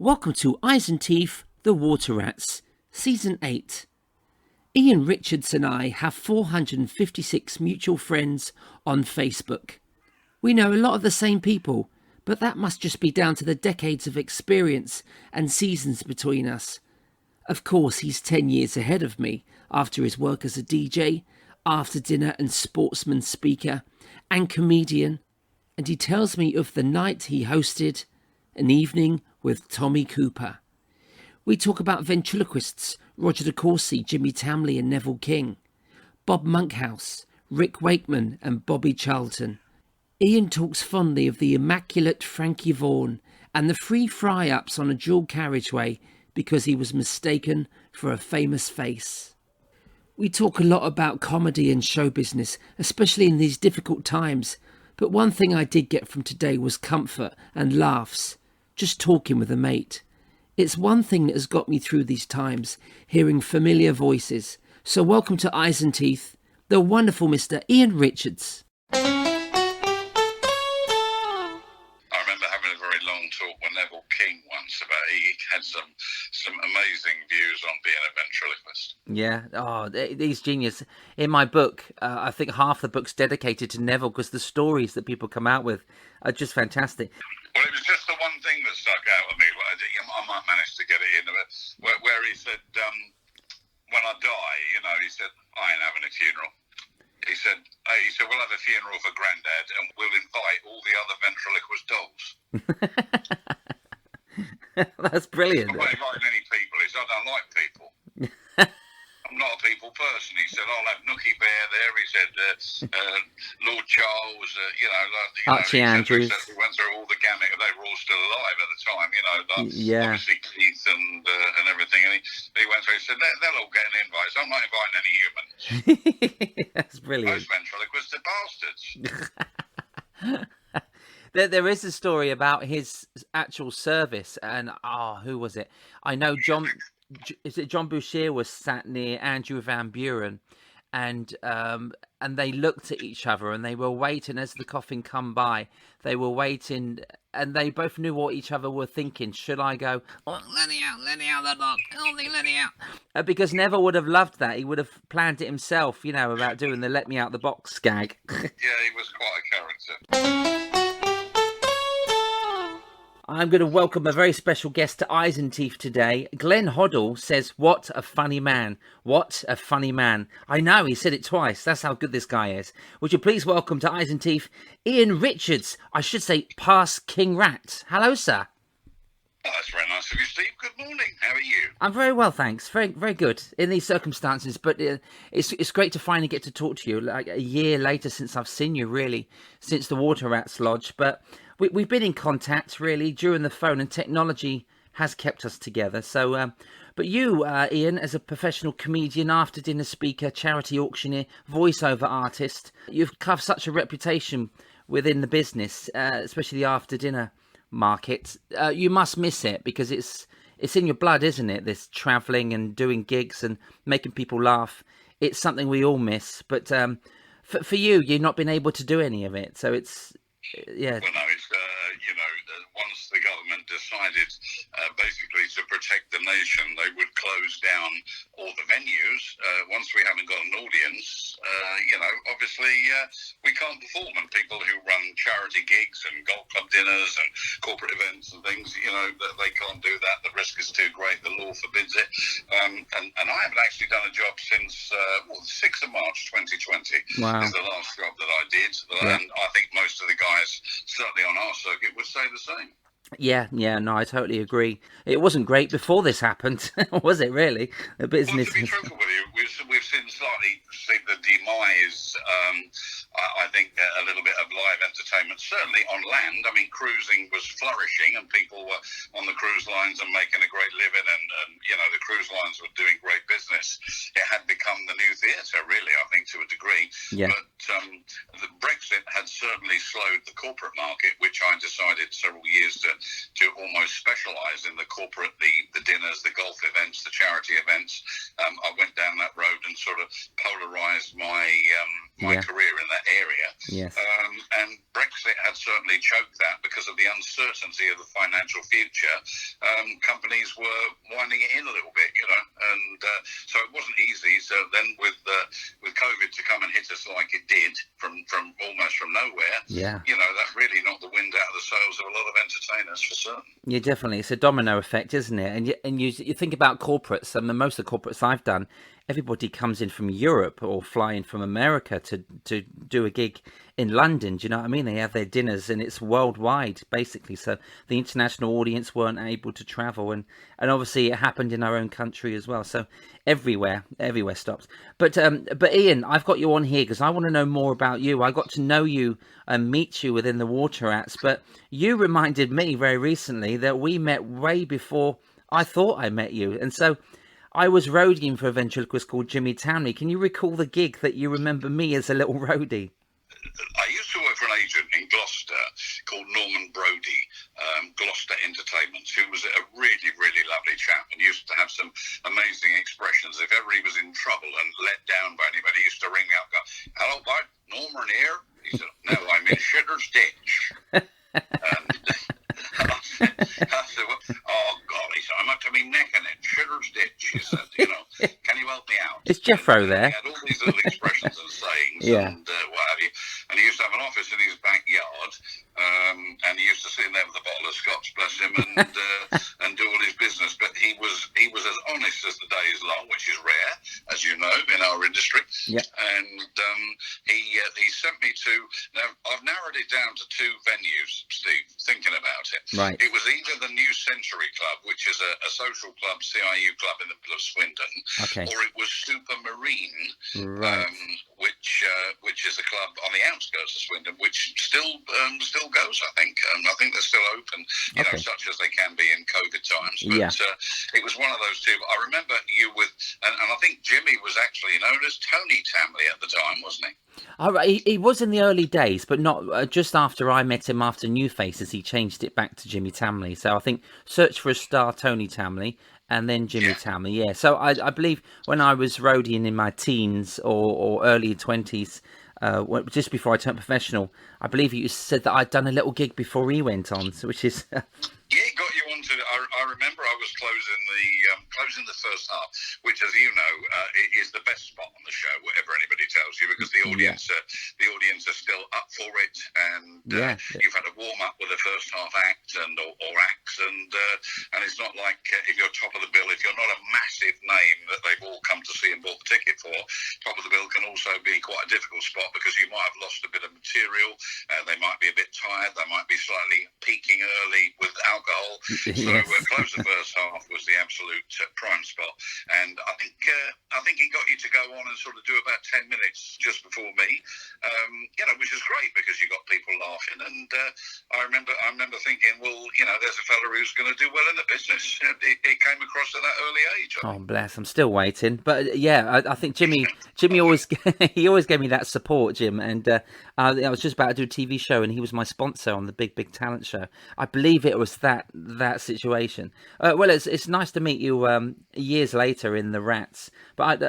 Welcome to Eyes and Teeth, The Water Rats, Season 8. Ian Richards and I have 456 mutual friends on Facebook. We know a lot of the same people, but that must just be down to the decades of experience and seasons between us. Of course, he's 10 years ahead of me after his work as a DJ, after dinner and sportsman speaker, and comedian, and he tells me of the night he hosted an evening with Tommy Cooper. We talk about ventriloquists Roger de Courcy, Jimmy Tamley and Neville King, Bob Monkhouse, Rick Wakeman and Bobby Charlton. Ian talks fondly of the immaculate Frankie Vaughan and the free fry-ups on a dual carriageway because he was mistaken for a famous face. We talk a lot about comedy and show business, especially in these difficult times, but one thing I did get from today was comfort and laughs. Just talking with a mate. It's one thing that has got me through these times, hearing familiar voices. So welcome to Eyes and Teeth, the wonderful Mr. Ian Richards. I remember having a very long talk with Neville King once about he had some amazing views on being a ventriloquist. Yeah, he's genius. In my book, I think half the book's dedicated to Neville because the stories that people come out with are just fantastic. Well, it was just the one thing that stuck out with me. I might manage to get it in, where he said, when I die, he said, I ain't having a funeral. He said, we'll have a funeral for Grandad and we'll invite all the other ventriloquist dolls. That's brilliant. I'm not inviting any people. He said, I don't like people. I'm not a people person. He said, I'll have Nookie Bear there. He said, Lord Charles, Archie Andrews. We went through all the gamut. They were all still alive at the time, Yeah. Obviously Keith and everything. And he went through, he said, they'll all get an invite. So I'm not inviting any humans. That's brilliant. Those ventriloquists are bastards. There is a story about his actual service, and who was it? I know John Boucher was sat near Andrew Van Buren, and they looked at each other, and they were waiting as the coffin come by. They were waiting, and they both knew what each other were thinking. Should I go? Oh, let me out the dog. Oh, let me out. Because Neville would have loved that. He would have planned it himself, about doing the "let me out the box" gag. Yeah, he was quite a character. I'm going to welcome a very special guest to Eyes and Teeth today. Glenn Hoddle says, what a funny man. What a funny man. I know, he said it twice. That's how good this guy is. Would you please welcome to Eyes and Teeth, Ian Richards. I should say, past King Rat. Hello, sir. Oh, that's very nice of you, Steve. Good morning. How are you? I'm very well, thanks. Very, very good in these circumstances. But it's great to finally get to talk to you, like a year later since I've seen you, really, since the Water Rats Lodge. But we've been in contact, really, during the phone, and technology has kept us together. So, but you, Ian, as a professional comedian, after-dinner speaker, charity auctioneer, voiceover artist, you've carved such a reputation within the business, especially the after-dinner market. You must miss it because it's in your blood, isn't it? This travelling and doing gigs and making people laugh. It's something we all miss. But for you, you've not been able to do any of it. So it's, yeah. Well, no, it's, once the government decided basically to protect the nation, they would close down all the venues. Once we haven't got an audience, obviously we can't perform. And people who run charity gigs and golf club dinners and corporate events and things, they can't do that. The risk is too great. The law forbids it. And I haven't actually done a job since, the 6th of March 2020 Wow. is the last job that I did. Yeah. And I think most of the guys, certainly on our circuit, would say the same. Yeah, no, I totally agree. It wasn't great before this happened, was it really? The business. Well, to be truthful with you, we've seen the demise, I think, a little bit of live entertainment, certainly on land. I mean, cruising was flourishing and people were on the cruise lines and making a great living and the cruise lines were doing great business. It had become the new theatre, really, I think, to a degree. Yeah. But the Brexit had certainly slowed the corporate market, which I decided several years to almost specialise in the corporate, the dinners, the golf events, the charity events. I went down that road and sort of polarised my career in that area. Yes. And Brexit had certainly choked that because of the uncertainty of the financial future. Companies were winding it in a little bit, and so it wasn't easy. So then with COVID to come and hit us like it did from almost from nowhere, that really knocked the wind out of the sails of a lot of entertainers for certain. Yeah, definitely. It's a domino effect, isn't it? And you think about corporates, and most of the corporates I've done, everybody comes in from Europe or flying from America to do a gig in London. Do you know what I mean? They have their dinners, and it's worldwide, basically. So the international audience weren't able to travel, and obviously it happened in our own country as well. So everywhere stops. But Ian, I've got you on here because I want to know more about you. I got to know you and meet you within the Water Rats, but you reminded me very recently that we met way before I thought I met you. And so I was roadieing for a ventriloquist called Jimmy Townley. Can you recall the gig that you remember me as a little roadie? I used to work for an agent in Gloucester called Norman Brodie, Gloucester Entertainment, who was a really, really lovely chap and used to have some amazing expressions. If ever he was in trouble and let down by anybody, he used to ring out and go, "Hello, bud, Norman here." He said, "No, I'm in Shitter's Ditch." And I said, "Oh, golly, so I'm up to me neck in it. Shitter's Ditch," he said, "Can you help me out?" It's Jeffro there. He had all these little expressions and sayings and what have you. And he used to have an office in his backyard, and he used to sit in there with a bottle of scotch, bless him, and do all his business. But he was as honest as the day is long, which is rare, as you know, in our industry. Yeah. And he sent me to. Now I've narrowed it down to two venues, Steve. Thinking about it, right? It was either the New Century Club, which is a social club, CIU club in the middle of Swindon, or it was Super Marine, right? Which is a club on the outskirts of Swindon, which still goes. I think they're still open, such as they can be in COVID times. But it was one of those two. But I remember you with, and I think Jimmy was actually known as Tony Tamley at the time, wasn't he? All right, he was in the early days, but not just after I met him after New Faces. He changed it back to Jimmy Tamley. So I think Search for a Star, Tony Tamley, and then Jimmy Tamley. Yeah. So I believe when I was roadieing in my teens or early 20s, just before I turned professional, I believe you said that I'd done a little gig before he went on, so which is. Yeah, he got you onto. I remember I was closing the first half, which, as you know, is the best spot on the show, whatever anybody tells you, because the audience are still up for it, and you've had a warm up with the first half act or acts, and it's not like if you're top of the bill, if you're not a massive name that they've all come to see and bought the ticket for, top of the bill can also be quite a difficult spot because you might have lost a bit of material. They might be a bit tired. They might be slightly peaking early with alcohol. So close the first half was the absolute prime spot, and I think he got you to go on and sort of do about 10 minutes just before me, which is great because you got people laughing. And I remember thinking, well, there's a fella who's going to do well in the business. It came across at that early age. Oh, bless! I'm still waiting, but I think Jimmy always he always gave me that support, Jim. And I was just about to do a TV show, and he was my sponsor on the Big Talent Show. I believe it was that situation. Well, it's nice to meet you years later in the Rats. But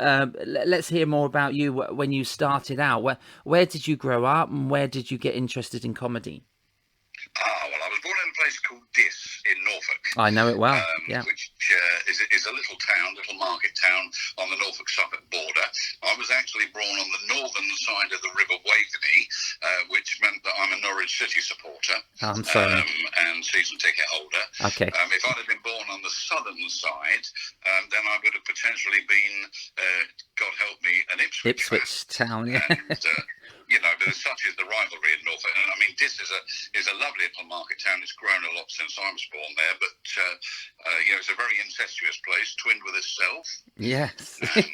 let's hear more about you when you started out. Where did you grow up, and where did you get interested in comedy? Well, I was born in a place called Diss in Norfolk. I know it well, which is a little market town on the Norfolk-Suffolk border. I was actually born on the northern side of the River Waveney, which meant that I'm a Norwich City supporter. I'm sorry. And season ticket holder. Okay. If I'd have been born on the southern side, then I would have potentially been, God help me, an Ipswich town, yeah. And, but such is the rivalry in Norfolk. And I mean, Diss is a lovely little market town. It's grown a lot since I was born there, but it's a very incestuous place, twinned with itself. Yes. And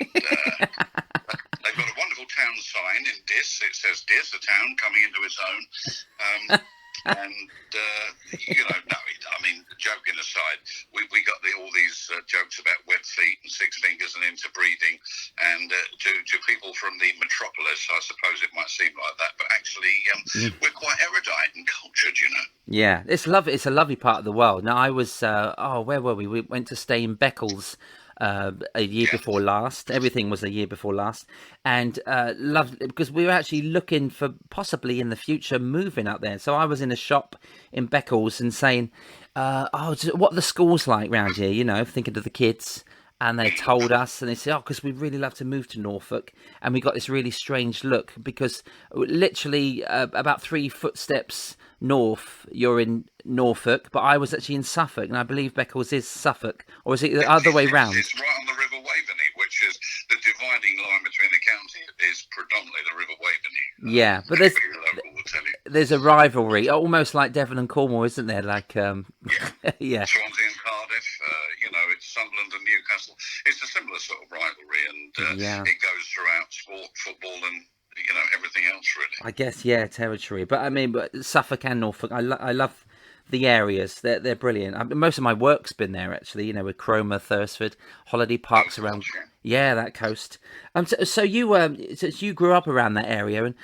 they've got a wonderful town sign in Diss. It says Diss, a town coming into its own. Joking aside, we got all these jokes about web feet and six fingers and interbreeding, and to people from the metropolis, I suppose it might seem like that, but actually we're quite erudite and cultured, Yeah, it's lovely. It's a lovely part of the world. Now, I was, where were we? We went to stay in Beccles a year before last. Everything was a year before last, and loved it because we were actually looking for possibly in the future moving up there. So I was in a shop in Beccles and saying, what are the schools like round here? You know, thinking of the kids. And they told us, and they said, because we'd really love to move to Norfolk. And we got this really strange look because literally about 3 footsteps north, you're in Norfolk. But I was actually in Suffolk, and I believe Beccles is Suffolk. Or is it the other way round? It's right on the River Waveney, which is the dividing line between the county. Is predominantly the River Waveney. Yeah, but there's a rivalry, almost like Devon and Cornwall, isn't there? Like, yeah. Swansea and Cardiff, it's Sunderland and Newcastle. It's a similar sort of rivalry, and it goes throughout sport, football, and everything else, really. I guess, territory. But I mean, Suffolk and Norfolk, I love the areas. They're brilliant. Most of my work's been there, actually. With Cromer, Thursford, holiday parks around. Yeah, that coast. So you grew up around that area, and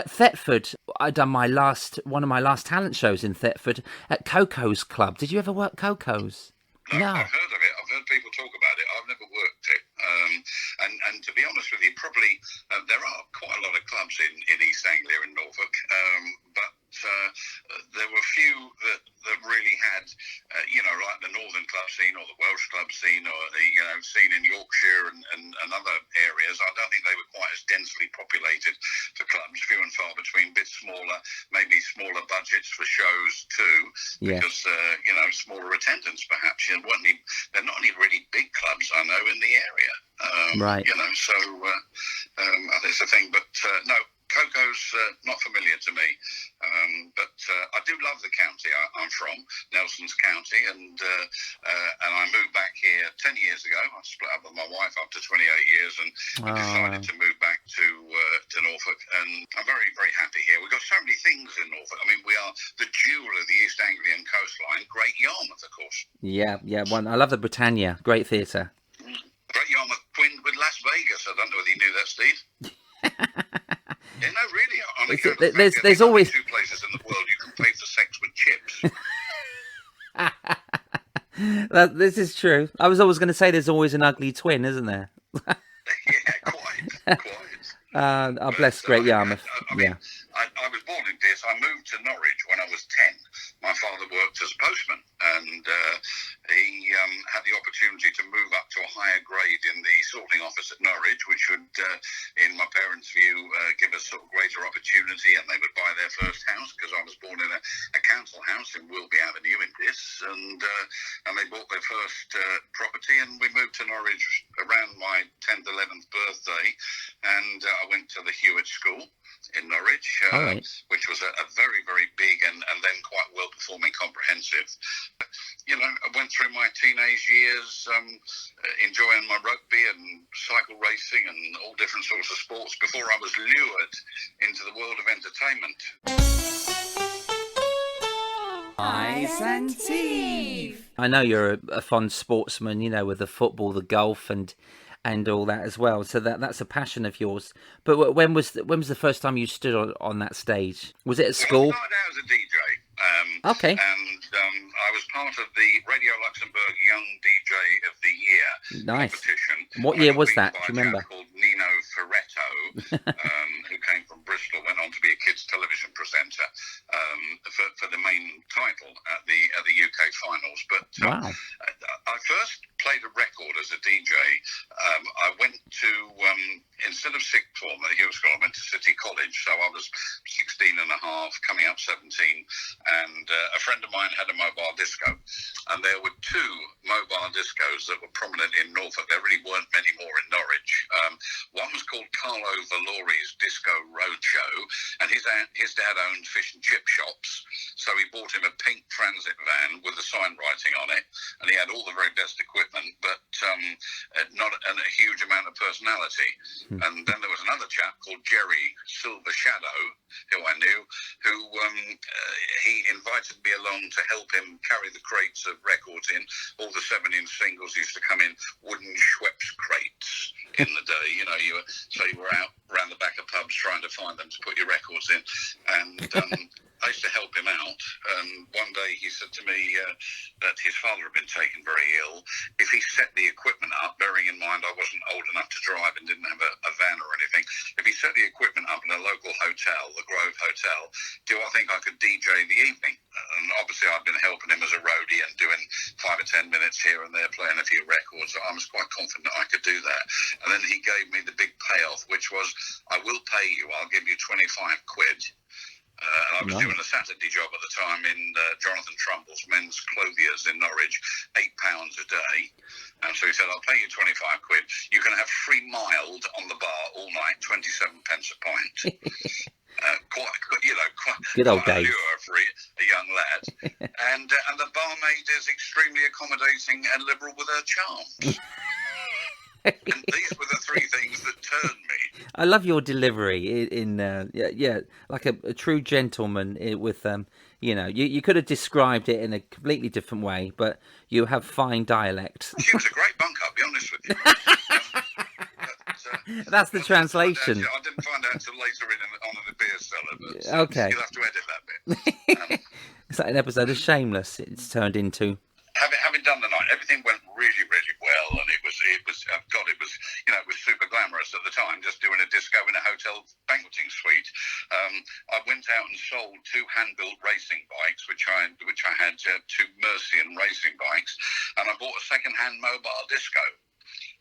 Thetford. I done one of my last talent shows in Thetford at Coco's Club. Did you ever work Coco's? No. I've heard of it. I've heard people talk about it. I've never worked it. And to be honest with you, probably there are quite a lot of clubs in East Anglia and Norfolk, but there were few that really had, like the Northern club scene or the Welsh club scene or the scene in Yorkshire and other areas. I don't think they were quite as densely populated for clubs, few and far between, bit smaller, maybe smaller budgets for shows too, because smaller attendance perhaps. They're not any really big clubs I know in the area. Right. So that's the thing. But no, Coco's not familiar to me, but I do love the county I'm from, Nelson's County, and I moved back here 10 years ago. I split up with my wife after 28 years and decided to move back to Norfolk, and I'm very, very happy here. We've got so many things in Norfolk. I mean, we are the jewel of the East Anglian coastline, Great Yarmouth, of course. Yeah, I love the Britannia, great theatre. Great Yarmouth twinned with Las Vegas. I don't know whether you knew that, Steve. Yeah, no, really. There's always 2 places in the world you can pay for sex with chips. This is true. I was always going to say there's always an ugly twin, isn't there? Yeah, quite. Bless Great Yarmouth. I was born in this. I moved to Norwich when I was 10. My father worked as a postman, and he had the opportunity to move up to a higher grade in the sorting office at Norwich, which would, in my parents' view, give us sort of greater opportunity, and they would buy their first house, because I was born in a council house in Wilby Avenue in Diss, and they bought their first property, and we moved to Norwich around my 10th, 11th birthday, and I went to the Hewitt School in Norwich, which was a very, very big and then quite well-performing comprehensive. I went through my teenage years enjoying my rugby and cycle racing and all different sorts of sports before I was lured into the world of entertainment. Ice and Teeth. I know you're a fond sportsman, with the football, the golf, and all that as well. So that's a passion of yours. But when was the first time you stood on that stage? Was it at school? I started out as a DJ. Okay. And I was part of the Radio Luxembourg Young DJ of the Year competition. What year was that? Do you remember? Called Nino Ferretto, who came from Bristol, went on to be a kids television presenter for the main title at the UK finals. But I first played a record as a DJ. I went to instead of sixth form at Hewitt School, I went to City College, so I was 16 and a half, coming up 17, and a friend of mine had a mobile disco, and there were 2 mobile discos that were prominent in Norfolk. There really weren't many more in Norwich. One was called Carlo Valori's Disco Roadshow, and his dad owned fish and chip shops, so he bought him a pink transit van with the sign writing on it, and he had all the very best equipment, but not a huge amount of personality. And then there was another chap called Jerry Silver Shadow, who I knew, who he invited me along to help him carry the crates of records in. All the 7-inch singles used to come in wooden Schweppes crates in the day. You were out around the back of pubs trying to find them to put your records in. And I used to help him out. And one day he said to me, that his father had been taken very ill. If he set the equipment up, bearing in mind I wasn't old enough to drive and didn't have a van or anything, if he set the equipment up in a local hotel, the Grove Hotel, do I think I could DJ the evening? And obviously I'd been helping him as a roadie and doing 5 or 10 minutes here and there, playing a few records. So I was quite confident I could do that. And then he gave me the big payoff, which was, I will pay you, I'll give you 25 quid. I was doing a Saturday job at the time in Jonathan Trumbull's men's clothiers in Norwich, £8 a day. And so he said, I'll pay you 25 quid. You can have free mild on the bar all night, 27 pence a pint. Quite good old days for a young lad. And the barmaid is extremely accommodating and liberal with her charms. And these were the three things that turned me. I love your delivery in like a true gentleman with you could have described it in a completely different way, but you have fine dialect. She was a great bunk, I'll be honest with you. That's the translation. I didn't find out until later on in the beer cellar, but okay. You'll have to edit that bit. It's like an episode of Shameless. It's turned into. Having done the night, everything went really, really well, and it was super glamorous at the time, just doing a disco in a hotel banqueting suite. I went out and sold 2 hand-built racing bikes, which I had 2 Mercian racing bikes, and I bought a second-hand mobile disco.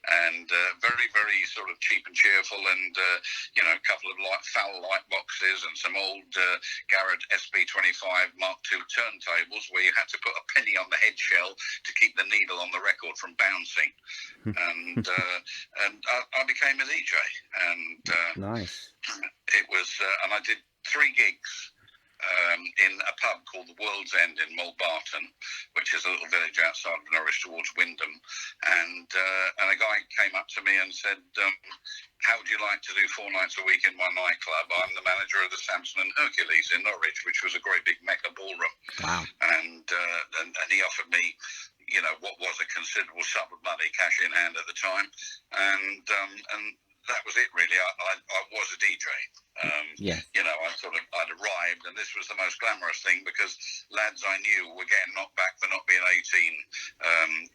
And very, very sort of cheap and cheerful, and a couple of foul light boxes and some old Garrett SB25 Mark II turntables where you had to put a penny on the head shell to keep the needle on the record from bouncing. And I became a DJ, and nice. It was, and I did 3 gigs. In a pub called the World's End in Mulbarton, which is a little village outside of Norwich towards Wyndham, and a guy came up to me and said, how would you like to do 4 nights a week in my nightclub? I'm the manager of the Samson and Hercules in Norwich, which was a great big Mecca ballroom. Wow. And he offered me, what was a considerable sum of money, cash in hand at the time, and that was it really. I was a DJ. I'd arrived, and this was the most glamorous thing because lads I knew were getting knocked back for not being 18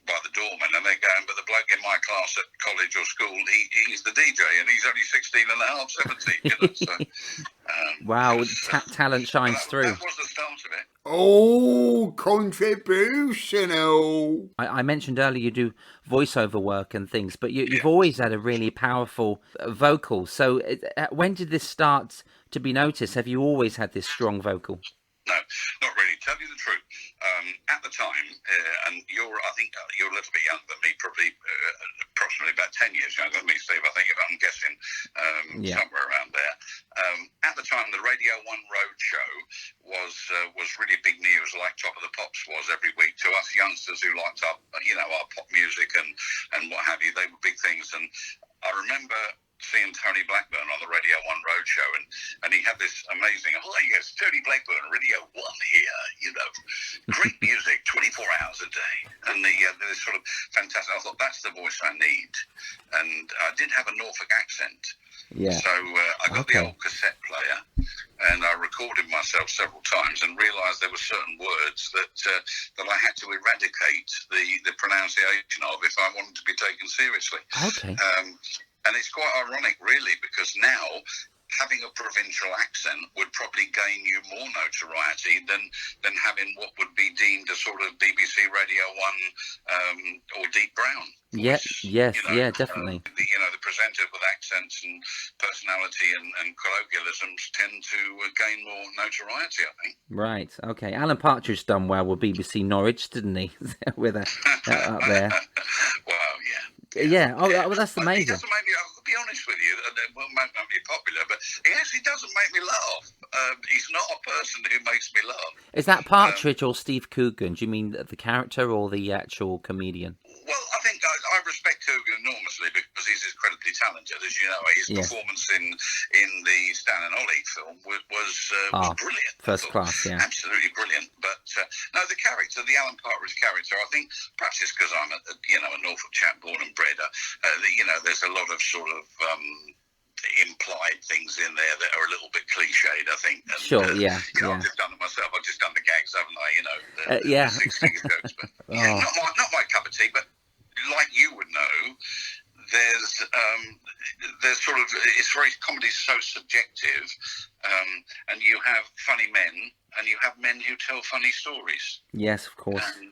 by the doorman, and they're going, but the bloke in my class at college or school, he's the DJ, and he's only 16 and a half, 17. So, wow, talent shines through. That was the start of it. Oh, contributional. I mentioned earlier you do voiceover work and things, but you've always had a really powerful vocal. So when did this start to be noticed? Have you always had this strong vocal? No, not really. Tell you the truth. At the time, and I think you're a little bit younger than me, probably approximately about 10 years younger than me, Steve. I'm guessing somewhere around there. At the time, the Radio 1 Road Show was really big news, like Top of the Pops was every week. To us youngsters who liked our pop music and what have you, they were big things. And I remember seeing Tony Blackburn on the Radio 1 Road Show, and he had this amazing, yes, Tony Blackburn, Radio 1 here, great music, 24 hours a day, and this sort of fantastic. I thought, that's the voice I need, and I did have a Norfolk accent, so I got the old cassette player, and I recorded myself several times and realised there were certain words that I had to eradicate the pronunciation of if I wanted to be taken seriously. Okay. And it's quite ironic, really, because now having a provincial accent would probably gain you more notoriety than having what would be deemed a sort of BBC Radio 1 or Deep Brown voice. Yes, definitely. The presenters with accents and personality and colloquialisms tend to gain more notoriety, I think. Right, okay. Alan Partridge done well with BBC Norwich, didn't he? With up there. Well, yeah. Yeah, well, that's amazing. He doesn't make me, I'll be honest with you, it might not be popular, but he actually doesn't make me laugh. He's not a person who makes me laugh. Is that Partridge or Steve Coogan? Do you mean the character or the actual comedian? Well, I think I respect Coogan enormously because he's incredibly talented, as you know. His performance in the Stan and Ollie film was brilliant. First class, yeah. Absolutely brilliant. But no, the character, the Alan Partridge character, I think perhaps it's because I'm a Norfolk chap born and bred. There's a lot of sort of implied things in there that are a little bit cliched, I think. And, Sure, yeah, I've just done it myself. I've just done the gags, haven't I? yeah. The 60s jokes. But not my cup of tea. But like you would know, there's sort of, it's very, comedy's so subjective, and you have funny men and you have men who tell funny stories. Yes, of course. And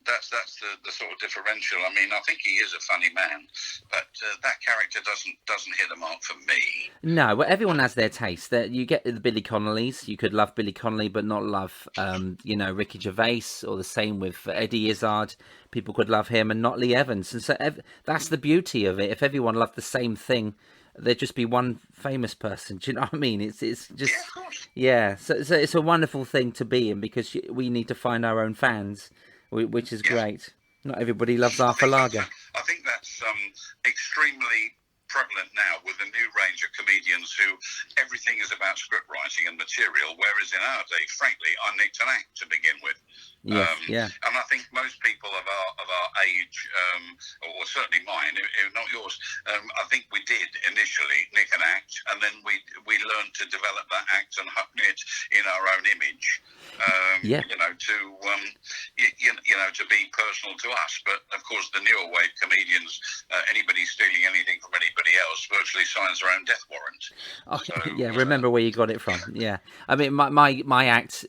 that's the sort of differential. I mean, I think he is a funny man, but that character doesn't hit the mark for me. No, well, everyone has their taste. That you get the Billy Connollys. You could love Billy Connolly, but not love, Ricky Gervais, or the same with Eddie Izzard. People could love him and not Lee Evans, and so that's the beauty of it. If everyone loved the same thing, there'd just be one famous person. Do you know what I mean? It's just Yeah, of course. yeah. So it's a wonderful thing to be in, because we need to find our own fans, which is great. Not everybody loves Arthur Lager. I think that's extremely prevalent now with the new range of comedians who everything is about script writing and material, whereas in our day, frankly, I need to act to begin with. Yes, And I think most people of our age, or certainly mine, if not yours, I think we did initially nick an act, and then we learned to develop that act and hone it in our own image. To be personal to us. But of course, the newer wave comedians, anybody stealing anything from anybody else virtually signs their own death warrant. Oh, so, remember where you got it from. Yeah, I mean, my act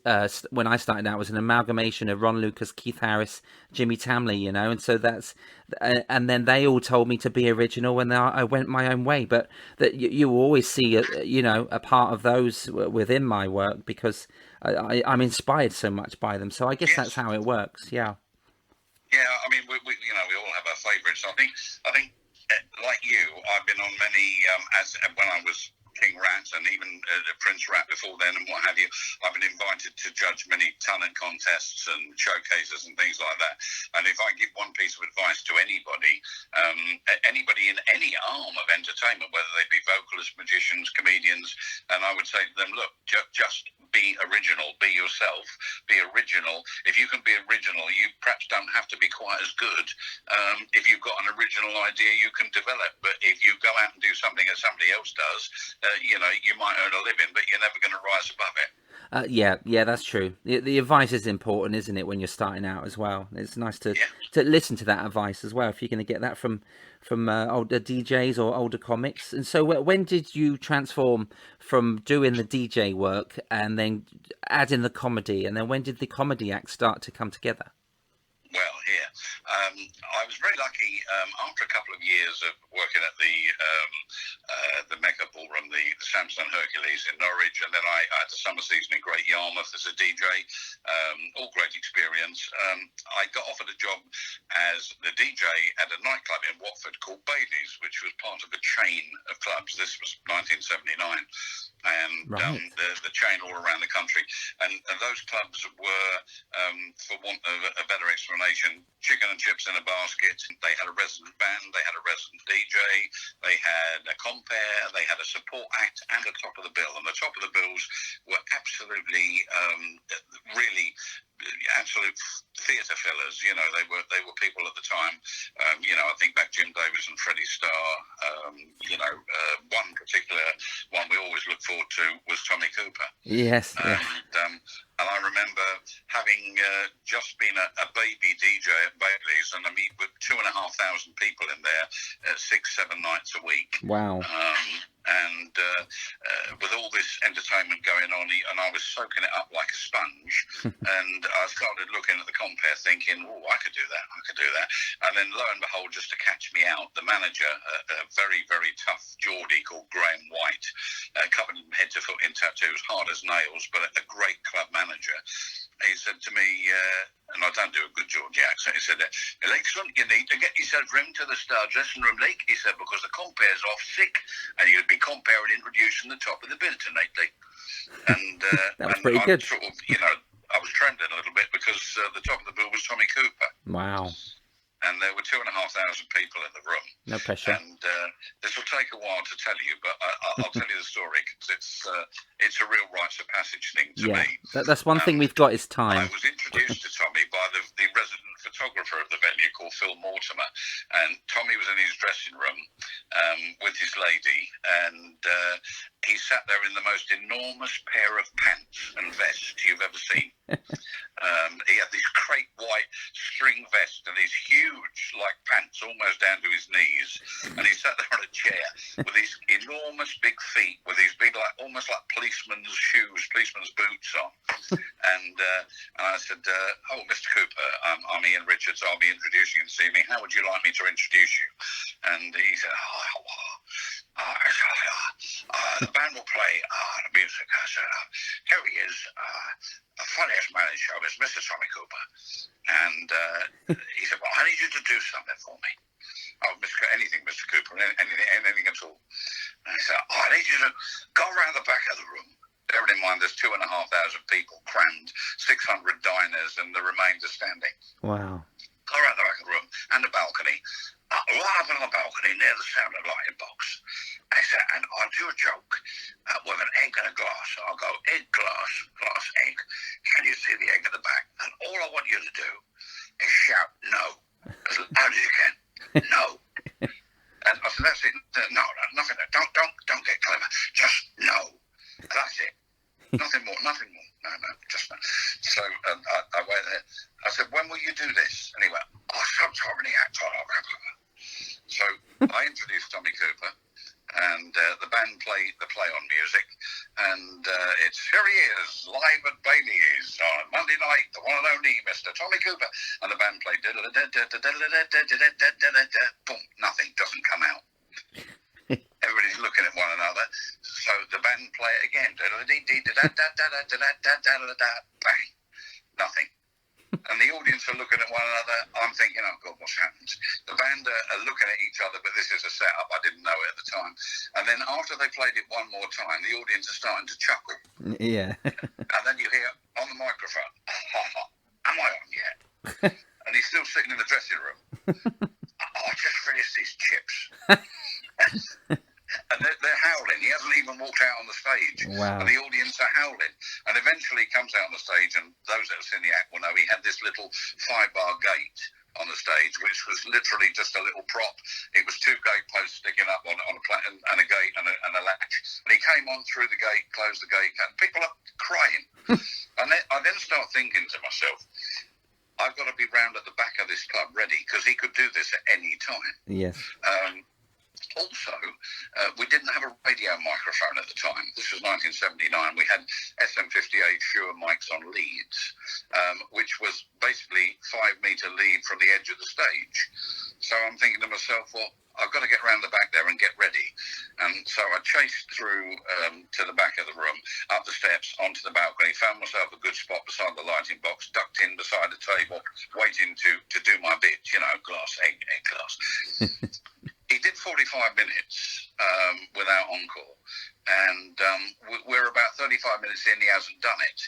when I started out was an amalgamation of Ron Lucas, Keith Harris, Jimmy Tamley, and so that's, and then they all told me to be original, when I went my own way. But that you always see a part of those within my work, because I'm inspired so much by them. So I guess that's how it works. Yeah. Yeah, I mean, we all have our favourites. I think, like you, I've been on many, when I was King Rat and even Prince Rat before then and what have you, I've been invited to judge many talent contests and showcases and things like that. And if I give one piece of advice to anybody in any arm of entertainment, whether they be vocalists, magicians, comedians, and I would say to them, look, just be original, be yourself, be original. If you can be original, you perhaps don't have to be quite as good. If you've got an original idea, you can develop. But if you go out and do something that somebody else does, you might earn a living, but you're never going to rise above it. Yeah, that's true. The advice is important, isn't it, when you're starting out as well? It's nice to listen to that advice as well, if you're going to get that from older DJs or older comics. And so when did you transform from doing the DJ work and then adding the comedy, and then when did the comedy act start to come together? Well, I was very lucky after a couple of years of working at the Mecca Ballroom, the Samson Hercules in Norwich, and then I had the summer season in Great Yarmouth as a DJ, all great experience. I got offered a job as the DJ at a nightclub in Watford called Bailey's, which was part of a chain of clubs. This was 1979. And the chain all around the country. And those clubs were, for want of a better explanation, chicken and chips in a basket. They had a resident band, they had a resident DJ, they had a compere, they had a support act, and a top of the bill. And the top of the bills were absolutely, really absolute theatre fillers. They were people at the time. I think back Jim Davis and Freddie Starr. One particular one we always look forward to was Tommy Cooper. Yes. And I remember having just been a baby DJ at Bailey's, and I mean, with 2,500 people in there, 6-7 nights a week. Wow. And with all this entertainment going on, and I was soaking it up like a sponge. And I started looking at the compere thinking, oh, I could do that. And then lo and behold, just to catch me out, the manager, a very, very tough Geordie called Graham White, covered from head to foot in tattoos, hard as nails, but a great club manager. He said to me, and I don't do a good Geordie accent, he said, Lake, son, you need to get yourself round to the star dressing room, Lake, he said, because the compare's off sick, and you'd be comparing introducing the top of the bill tonight, Lake. And that was pretty good. Sort of, I was trending a little bit because the top of the bill was Tommy Cooper. Wow. And there were 2,500 people in the room. No pressure. And this will take a while to tell you, but I'll tell you the story because it's a real rites of passage thing to me. That's one thing we've got is time. I was introduced to Tommy by the resident photographer of the venue called Phil Mortimer, and Tommy was in his dressing room with his lady, and he sat there in the most enormous pair of pants and vests you've ever seen. He had this great white string vest and these huge, like, pants almost down to his knees, and he sat there on a chair with these enormous big feet, with these big, like, almost like policeman's shoes, policeman's boots on. And I said, "Oh, Mr. Cooper, I'm Ian Richards. I'll be introducing you this evening. How would you like me to introduce you?" And he said, "The band will play the music." I said, "Here he is, the funniest man in showbiz, Mr. Tommy Cooper." And he said, "Well, I need you to do something for me." "Oh, anything, Mr. Cooper, anything at all." And he said, "I need you to go around the back of the room." Bearing in mind, there's 2,500 people crammed, 600 diners, and the remainder standing. Wow. Go around the back of the room and the balcony, right up on the balcony near the sound of lighting box. I said, and I'll do a joke with an egg and a glass. I'll go, egg, glass, egg. Can you see the egg at the back? And all I want you to do is shout no, as loud as you can. No. And I said, that's it. No, nothing. Don't get clever. Just no. That's it. Nothing more. No, just no. So I went there. I said, when will you do this? And he went, sometime in the act. So I introduced Tommy Cooper, and the band played the play-on music, and it's here he is, live at Bailey's on Monday night, the one and only Mr. Tommy Cooper. And the band played, boom, nothing, doesn't come out. Everybody's looking at one another. So the band play it again. Bang. Nothing. And the audience are looking at one another. I'm thinking, oh God, what's happened? The band are looking at each other, but this is a setup. I didn't know it at the time. And then after they played it one more time, the audience are starting to chuckle. Yeah. And then you hear on the microphone, am I on yet? And he's still sitting in the dressing room. I just finished these chips. And they're howling. He hasn't even walked out on the stage. Wow. And the audience are howling. And eventually he comes out on the stage, and those that have seen the act will know he had this little 5-bar gate on the stage, which was literally just a little prop. It was 2 gate posts sticking up on a and a gate and a latch. And he came on through the gate, closed the gate, and people are crying. And I then start thinking to myself, I've got to be round at the back of this club ready, because he could do this at any time. Yes. Also, we didn't have a radio microphone at the time. This was 1979. We had SM58 Shure mics on leads, which was basically 5-meter lead from the edge of the stage. So I'm thinking to myself, well, I've got to get around the back there and get ready. And so I chased through to the back of the room, up the steps, onto the balcony, found myself a good spot beside the lighting box, ducked in beside the table, waiting to do my bit, glass, egg, glass. He did 45 minutes without encore, and we're about 35 minutes in, he hasn't done it.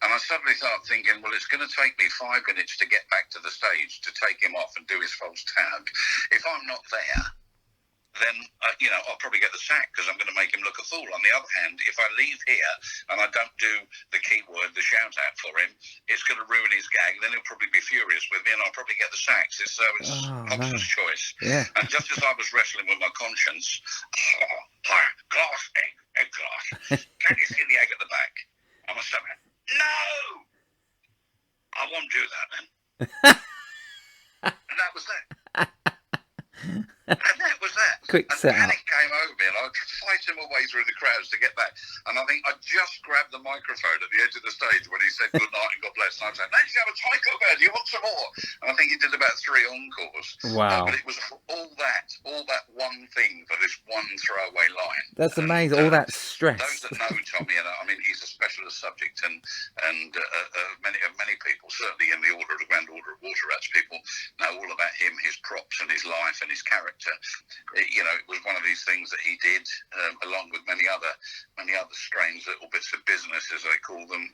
And I suddenly started thinking, well, it's going to take me 5 minutes to get back to the stage to take him off and do his false tag. If I'm not there, then, I'll probably get the sack, because I'm going to make him look a fool. On the other hand, if I leave here and I don't do the keyword, the shout out for him, it's going to ruin his gag. Then he'll probably be furious with me, and I'll probably get the sacks. So it's Hobson's choice. Yeah. And just as I was wrestling with my conscience, glass, egg glass. Can you see the egg at the back? I must have it. No! I won't do that then. And that was that. And that was that. Quick and panic came over me, and I was fighting my way through the crowds to get back. And I think I just grabbed the microphone at the edge of the stage when he said good night and God bless. And I said, ladies and gentlemen, Tommy Cooper, do you want some more? And I think he did about 3 encores. Wow. But it was all that one thing for this one throwaway line. That's amazing. All that stress. Those that know Tommy, he's a specialist subject, and many people, certainly in the grand order of Water Rats, people know all about him, his props, and his life and his character. It was one of these things that he did, along with many other strange little bits of business, as they call them.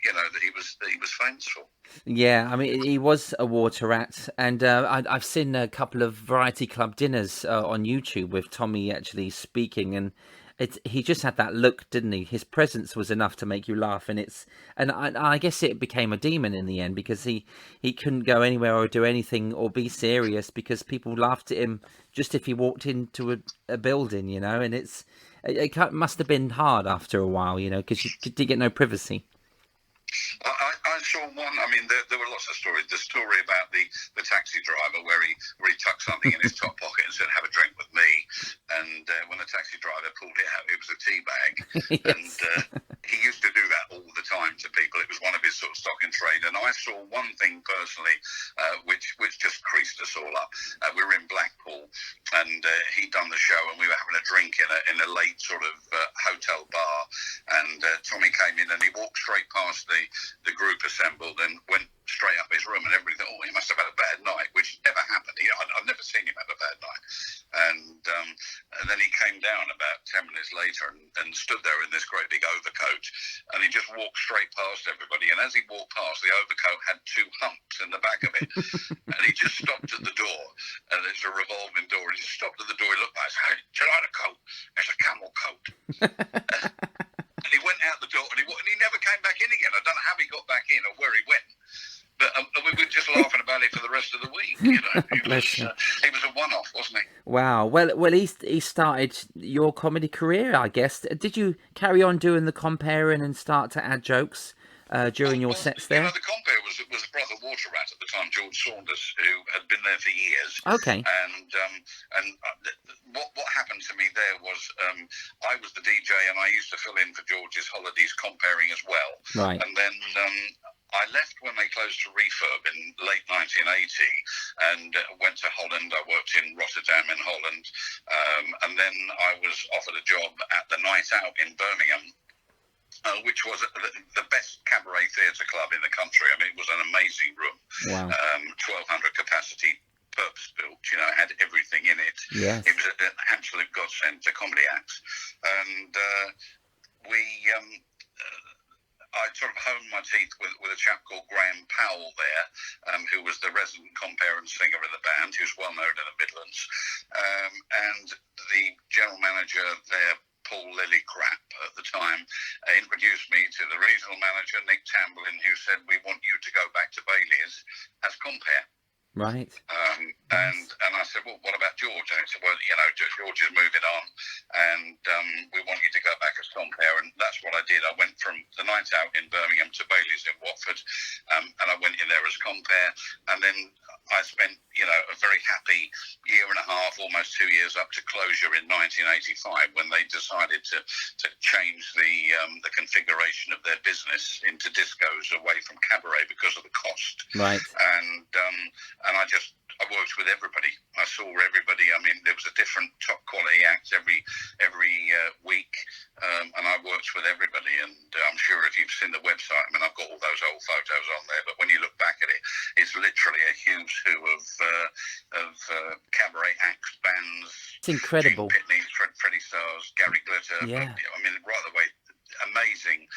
That he was famous for. Yeah, he was a water rat, and I've seen a couple of variety club dinners on YouTube with Tommy actually speaking, and he just had that look, didn't he? His presence was enough to make you laugh, and I guess it became a demon in the end because he couldn't go anywhere or do anything or be serious because people laughed at him just if he walked into a building, you know. And it must have been hard after a while, you know, because you did get no privacy. I saw one. I mean, there were lots of stories. The story about the taxi driver where he tucked something in his top pocket and said, "Have a drink with me." And when the taxi driver pulled it out, it was a tea bag. Yes. And he used to do that all the time to people. It was one of his sort of stock in trade. And I saw one thing personally, which just creased us all up. We were in Blackpool, and he'd done the show, and we were having a drink in a late sort of hotel bar. And Tommy came in, and he walked straight past the group assembled and went straight up his room, and everybody thought, oh, he must have had a bad night, which never happened. I've never seen him have a bad night. And then he came down about 10 minutes later and stood there in this great big overcoat, and he just walked straight past everybody. And as he walked past, the overcoat had 2 humps in the back of it. And he just stopped at the door, and it's a revolving door. He just stopped at the door, he looked back and said, "Do you like a coat?" It's a camel coat. And he went out the door, and he never came back in again. I don't know how he got back in or where he went. But we were just laughing about it for the rest of the week, you know. He was a one-off, wasn't he? Wow. Well, he started your comedy career, I guess. Did you carry on doing the comparing and start to add jokes during your sets there? You know, the compare was a brother water rat at the time, George Saunders, who had been there for years. Okay. And what happened to me there was I was the DJ, and I used to fill in for George's holidays comparing as well. Right. And then I left when they closed to refurb in late 1980 and went to Holland. I worked in Rotterdam in Holland. And then I was offered a job at the Night Out in Birmingham, which was the best cabaret theatre club in the country. I mean, it was an amazing room. Wow. 1,200 capacity, purpose-built, you know, had everything in it. Yes. It was an absolute godsend to comedy acts. And I sort of honed my teeth with a chap called Graham Powell there, who was the resident compere and singer of the band, who's well known in the Midlands. And the general manager there, Paul Lillycrap, at the time, introduced me to the regional manager, Nick Tamblin, who said, "We want you to go back to Bailey's as compere." Right. And I said, "Well, what about George?" And he said, "Well, you know, George is moving on, and we want you to go back as compere." And that's what I did. I went from the Night Out in Birmingham to Bailey's in Watford, and I went in there as compere. And then I spent, you know, a very happy year and a half, almost 2 years, up to closure in 1985 when they decided to change the configuration of their business into discos away from cabaret because of the cost. Right. And I worked with everybody. I saw everybody. I mean, there was a different top quality act every week, and I worked with everybody. And I'm sure if you've seen the website, I mean, I've got all those old photos on there. But when you look back at it, it's literally a who's who of cabaret acts, bands. It's incredible. Gene Pitney, Freddie Stars, Gary Glitter. Yeah. I mean, right the way, amazing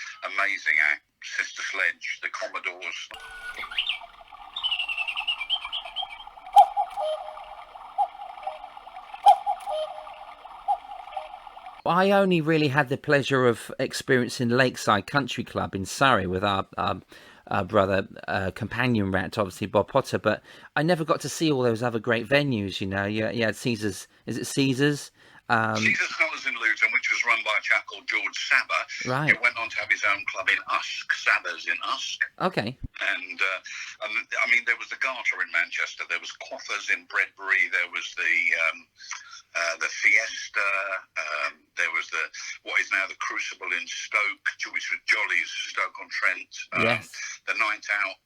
act. Sister Sledge, the Commodores. I only really had the pleasure of experiencing Lakeside Country Club in Surrey with our brother, companion rat, obviously Bob Potter, but I never got to see all those other great venues, you know. You had Caesar's, is it Caesar's? Caesar's Colours in Luton, which was run by a chap called George Saber. Right. He went on to have his own club in Usk, Saber's in Usk. Okay. And I mean, there was the Garter in Manchester, there was Quaffers in Bredbury, there was the Fiesta, there was what is now the Crucible in Stoke, which was Jolly's Stoke-on-Trent. Yes. The Night Out,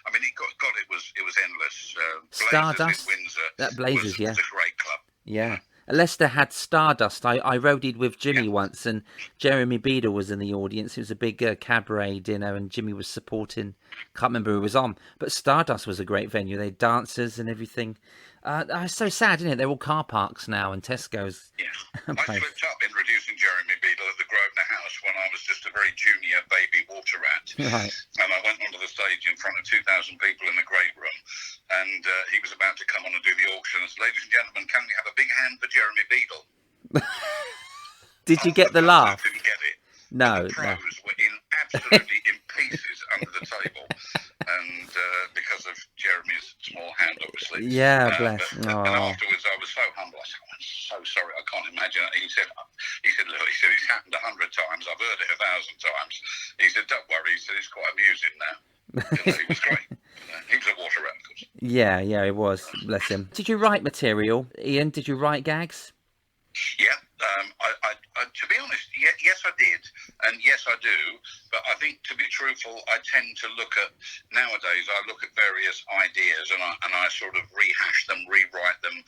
I mean, it was endless. Stardust. Blazers in Windsor. That Blazers, was a great club. Yeah. Leicester had Stardust. I roadied with Jimmy once, and Jeremy Beadle was in the audience. It was a big cabaret dinner, and Jimmy was supporting. Can't remember who was on, but Stardust was a great venue. They had dancers and everything. It's so sad, isn't it? They're all car parks now and Tesco's. Yes. I slipped up introducing Jeremy Beadle at the Grosvenor House when I was just a very junior baby water rat. Right. And I went onto the stage in front of 2,000 people in the great room, and he was about to come on and do the auction. I said, "Ladies and gentlemen, can we have a big hand for Jeremy Beadle?" Did you Half get the laugh? Didn't get it. No, The no. pros were absolutely in pieces under the table, and because of Jeremy's small hand, obviously. Yeah, bless. And Oh. afterwards, I was so humble. I said, "I'm so sorry. I can't imagine it." He said, "Look, it's happened 100 times. I've heard it 1,000 times." He said, "Don't worry." He said, "It's quite amusing now." It was great. He was a water rat, of course. Yeah, it was. Bless him. Did you write material, Ian? Did you write gags? Yeah, to be honest, yes, I did, and yes, I do. But I think, to be truthful, I tend to look at nowadays. I look at various ideas, and I sort of rehash them, rewrite them,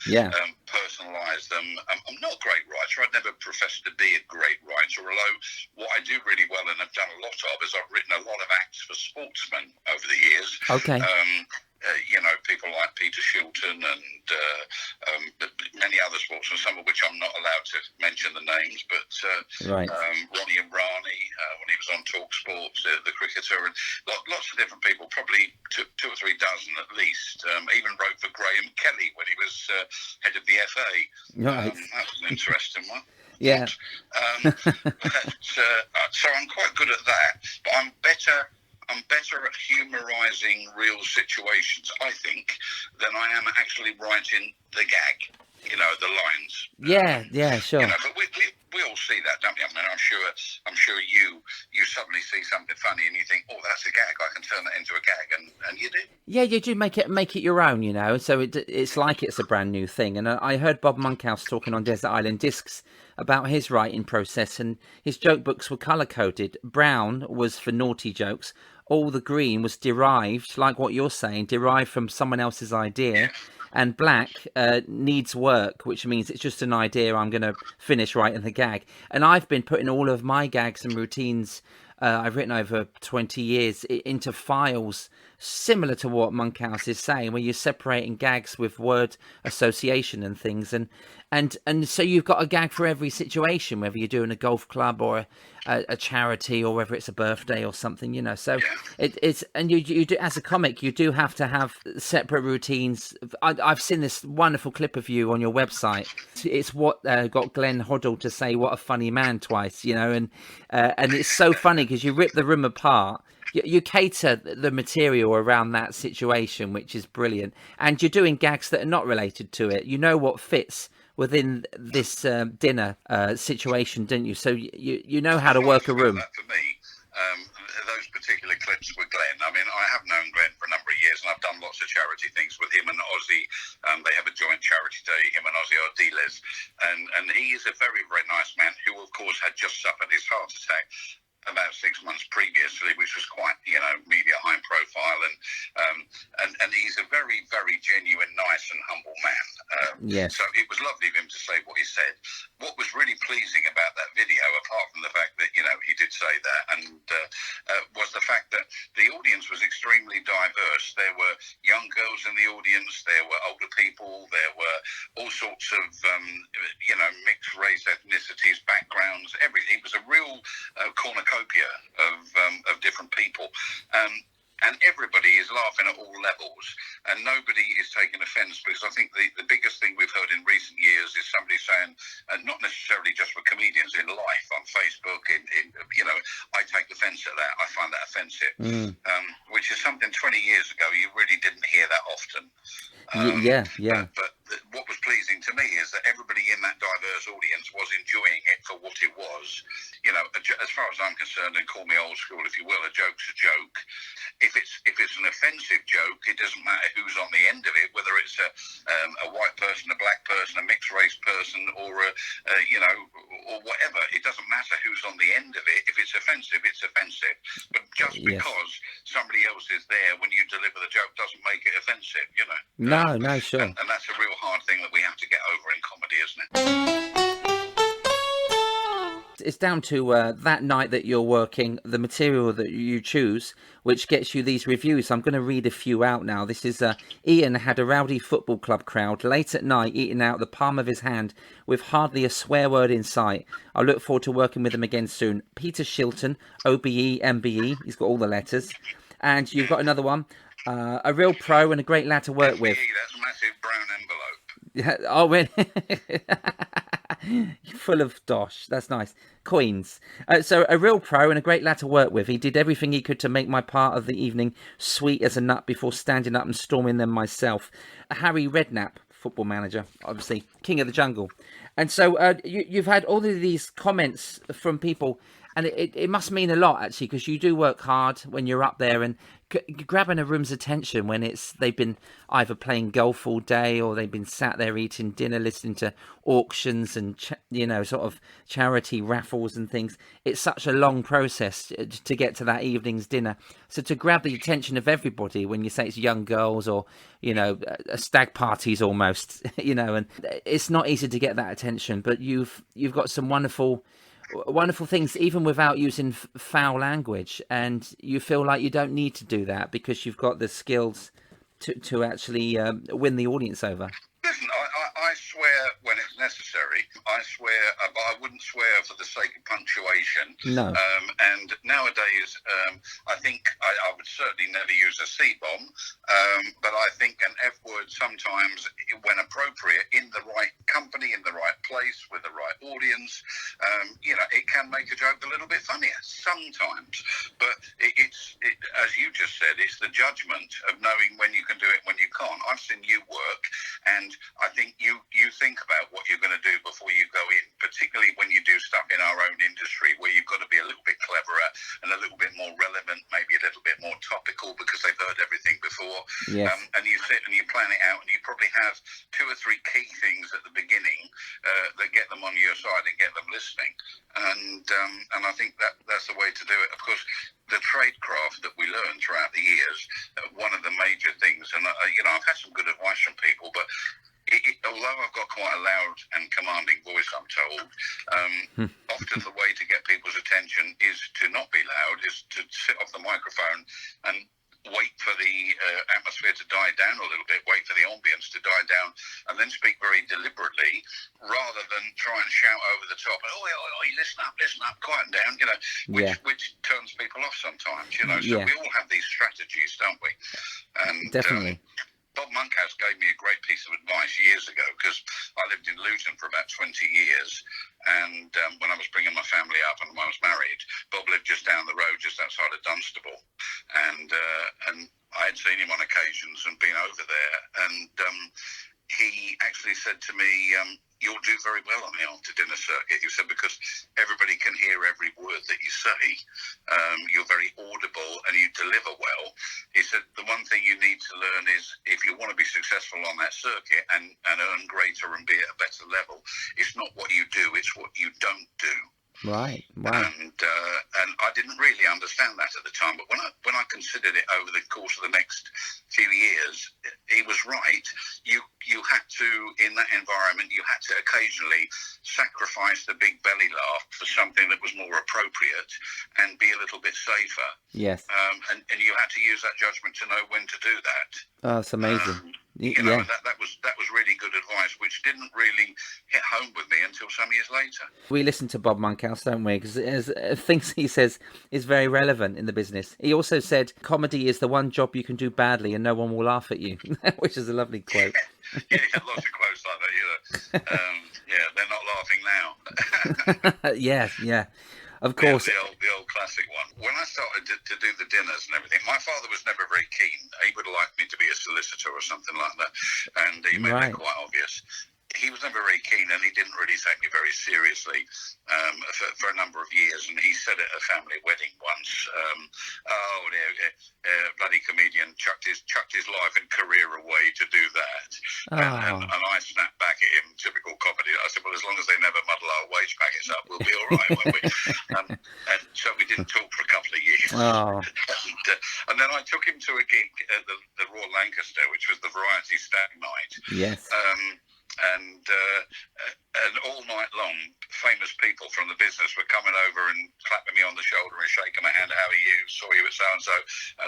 personalise them. I'm not a great writer. I'd never professed to be a great writer. Although what I do really well, and I've done a lot of, is I've written a lot of acts for sportsmen over the years. Okay. People like Peter Shilton and many other sportsmen, some of which I'm not allowed to mention the names, but Right. Ronnie O'Brien, when he was on Talk Sports, the cricketer, and lots of different people, probably two or three dozen at least. Even wrote for Graham Kelly when he was head of the FA. Right. That was an interesting one. Yeah. So I'm quite good at that, but I'm better at humorising real situations, I think, than I am actually writing the gag, the lines. Yeah, sure. But we all see that, don't we? I mean, I'm sure you suddenly see something funny and you think, oh, that's a gag. I can turn that into a gag, and you do. Yeah, you do make it your own, so it's like it's a brand new thing. And I heard Bob Monkhouse talking on Desert Island Discs about his writing process, and his joke books were colour-coded. Brown was for naughty jokes. All the green was derived, like what you're saying, derived from someone else's idea. And black needs work, which means it's just an idea I'm going to finish writing the gag. And I've been putting all of my gags and routines I've written over 20 years into files similar to what Monkhouse is saying, where you're separating gags with word association and things. And so you've got a gag for every situation, whether you're doing a golf club or a charity, or whether it's a birthday or something, so it's, and you do, as a comic, you do have to have separate routines. I've seen this wonderful clip of you on your website. It's what got Glenn Hoddle to say "what a funny man" twice, and it's so funny because you rip the room apart. You cater the material around that situation, which is brilliant. And you're doing gags that are not related to it. You know what fits within this dinner situation, didn't you? So you know how to work a room. For me, those particular clips with Glenn, I mean, I have known Glenn for a number of years, and I've done lots of charity things with him and Ozzy. They have a joint charity day, him and Ozzy Ardiles. And he is a very, very nice man who, of course, had just suffered his heart attack about 6 months previously, which was quite, media high profile, and he's a very, very genuine, nice and humble man. Yes. So it was lovely of him to say what he said. What was really pleasing about that video, apart from the fact that, he did say that, and was the fact that the audience was extremely diverse. There were young girls in the audience, there were older people, there were all sorts of, mixed race, ethnicities, backgrounds, everything. It was a real cornucopia of different people. And everybody is laughing at all levels, and nobody is taking offence, because I think the biggest thing we've heard in recent years is somebody saying, not necessarily just for comedians, in life, on Facebook, I take offence at that, I find that offensive, which is something 20 years ago you really didn't hear that often. But what was pleasing to me is that everybody in that diverse audience was enjoying it for what it was. As far as I'm concerned, and call me old school if you will, a joke's a joke. If it's an offensive joke, it doesn't matter who's on the end of it, whether it's a white person, a black person, a mixed race person, or or whatever. It doesn't matter who's on the end of it. If it's offensive, it's offensive. But just because somebody else is there when you deliver the joke doesn't make it offensive, No, sure. And that's a real hard thing that we have to get over in comedy, isn't it? It's down to that night that you're working, the material that you choose, which gets you these reviews. I'm going to read a few out now. This is Ian had a rowdy football club crowd late at night eating out the palm of his hand with hardly a swear word in sight. I look forward to working with him again soon. Peter Shilton, OBE, MBE. He's got all the letters. And you've got another one. A real pro and a great lad to work with. That's a massive brown envelope. Yeah, oh, really? Full of dosh. That's nice. Coins. So a real pro and a great lad to work with. He did everything he could to make my part of the evening sweet as a nut before standing up and storming them myself. Harry Redknapp, football manager, obviously, king of the jungle. And so you've had all of these comments from people, and it must mean a lot, actually, because you do work hard when you're up there, and grabbing a room's attention when they've been either playing golf all day or they've been sat there eating dinner, listening to auctions and sort of charity raffles and things. It's such a long process to get to that evening's dinner. So to grab the attention of everybody when you say it's young girls or stag parties almost, and it's not easy to get that attention. But you've got some wonderful things, even without using foul language, and you feel like you don't need to do that because you've got the skills to actually win the audience over. Listen, I swear when it's necessary. I swear, but I wouldn't swear for the sake of punctuation. No. And nowadays, I think I would certainly never use a C-bomb, but I think an F-word sometimes, when appropriate, in the right company, in the right place, with the right audience, it can make a joke a little bit funnier sometimes. But it's as you just said, it's the judgment of knowing when you can do it, when you can't. I've seen you work, and I think you think about what you're going to do before you go in, particularly when you do stuff in our own industry where you've got to be a little bit cleverer and a little bit more relevant, maybe a little bit more topical because they've heard everything before. Yes. And you sit and you plan it out, and you probably have 2 or 3 key things at the beginning that get them on your side and get them listening. And I think that's the way to do it. Of course, the tradecraft that we learn throughout the years, one of the major things, and I've had some good advice from people, but although I've got quite a loud and commanding voice, I'm told, often the way to get people's attention is to not be loud, is to sit off the microphone and wait for the atmosphere to die down a little bit, wait for the ambience to die down, and then speak very deliberately, rather than try and shout over the top, listen up, quieten down, which turns people off sometimes, So we all have these strategies, don't we? And definitely. Bob Monkhouse gave me a great piece of advice years ago, because I lived in Luton for about 20 years, and when I was bringing my family up and when I was married, Bob lived just down the road, just outside of Dunstable, and I had seen him on occasions and been over there, and he actually said to me, you'll do very well on the after dinner circuit. He said, because everybody can hear every word that you say. You're very audible and you deliver well. He said, the one thing you need to learn is, if you want to be successful on that circuit and earn greater and be at a better level, it's not what you do, it's what you don't do. Right. Wow. And I didn't really understand that at the time, but when I considered it over the course of the next few years, he was right. You had to, in that environment, you had to occasionally sacrifice the big belly laugh for something that was more appropriate and be a little bit safer. Yes. And you had to use that judgment to know when to do that. Oh, it's amazing. That was really good advice, which didn't really hit home with me until some years later. We listen to Bob Monkhouse, don't we? Because things he says is very relevant in the business. He also said, comedy is the one job you can do badly and no one will laugh at you, which is a lovely quote. Yeah, lots of quotes like that. They're not laughing now. Yeah. Of course. Yeah, the old classic one. When I started to do the dinners and everything, my father was never very keen. He would have liked me to be a solicitor or something like that, and he made that quite obvious. He was never very keen, and he didn't really take me very seriously for a number of years. And he said at a family wedding once, bloody comedian chucked his life and career away to do that. And I snapped back at him, typical comedy. I said, well, as long as they never muddle our wage packets up, we'll be all right, won't we? And so we didn't talk for a couple of years. And then I took him to a gig at the Royal Lancaster, which was the Variety Stag Night. Yes. And all night long, famous people from the business were coming over and clapping me on the shoulder and shaking my hand. How are you? Saw you at so-and-so.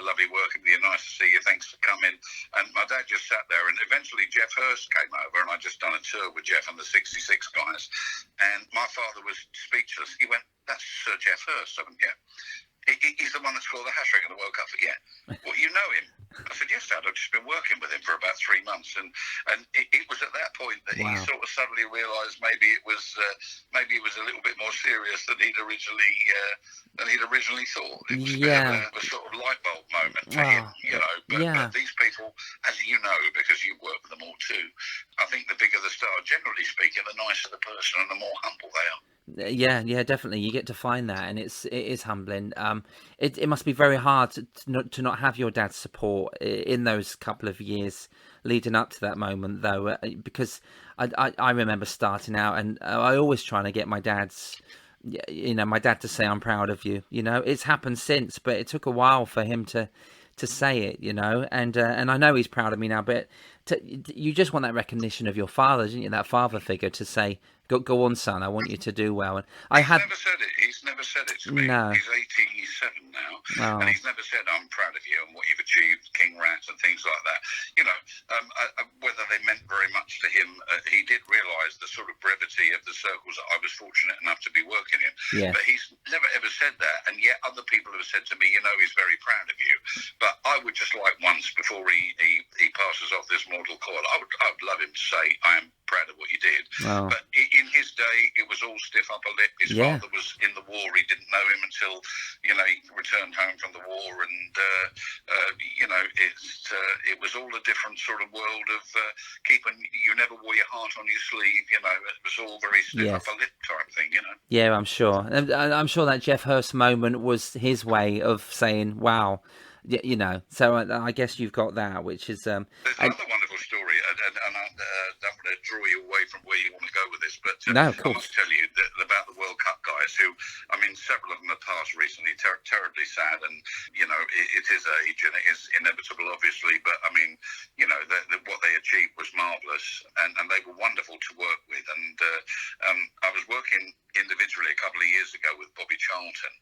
Lovely working with you. Nice to see you. Thanks for coming. And my dad just sat there, and eventually Jeff Hurst came over, and I just done a tour with Jeff and the 66 guys. And my father was speechless. He went, that's Sir Jeff Hurst, haven't you? He's the one that scored the hat-trick in the World Cup. Yeah. Well, you know him. I said, yes, Dad, I've just been working with him for about 3 months. And it was at that point that he sort of suddenly realised maybe it was a little bit more serious than he'd originally thought. It was a bit of a sort of light bulb moment for him, you know. But these people, as you know, because you've worked with them all too, I think the bigger the star, generally speaking, the nicer the person and the more humble they are. Yeah, definitely. You get to find that, and it is humbling. It must be very hard to not have your dad's support in those couple of years leading up to that moment, though, because I remember starting out, and I always trying to get my dad to say I'm proud of you. You know, it's happened since, but it took a while for him to say it. You know, and I know he's proud of me now, but you just want that recognition of your father, don't you? That father figure to say, Go on, son. I want you to do well. And He's never said it to me. No. He's 87 now, and he's never said, "I'm proud of you and what you've achieved, King Rat," and things like that. You know, whether they meant very much to him, he did realise the sort of brevity of the circles that I was fortunate enough to be working in. Yeah. But he's never ever said that, and yet other people have said to me, "You know, he's very proud of you." But I would just like once before he passes off this mortal coil, I would love him to say, "I am proud of what you did." But in his day, it was all stiff upper lip. His father was in the war. He didn't know him until, you know, he returned home from the war, and you know, it was all a different sort of world of keeping. You never wore your heart on your sleeve. You know, it was all very stiff upper lip type thing. You know. Yeah, I'm sure. I'm sure that Jeff Hurst moment was his way of saying, "Wow." You know, so I guess you've got that, which is there's another wonderful story, and I don't want to draw you away from where you want to go with this, but no, of course. I must tell you that about the World Cup guys who, I mean, several of them have passed recently, terribly sad, and you know, it is age and it is inevitable, obviously, but I mean, you know, what they achieved was marvellous, and they were wonderful to work with, and I was working individually a couple of years ago with Bobby Charlton,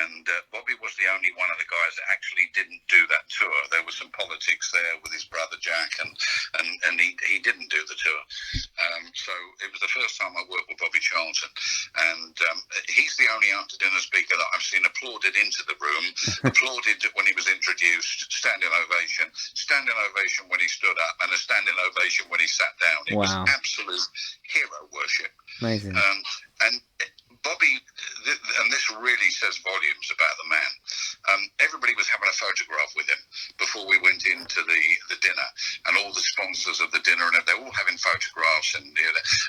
and Bobby was the only one of the guys that actually didn't do that tour. There was some politics there with his brother Jack, and he didn't do the tour. So it was the first time I worked with Bobby Charlton, and he's the only after-dinner speaker that I've seen applauded into the room, applauded when he was introduced, standing ovation when he stood up, and a standing ovation when he sat down. It was absolute hero worship. Amazing. And Bobby, and this really says volumes about the man. Everybody was having a photograph with him before we went into the dinner, and all the sponsors of the dinner, and they're all having photographs, and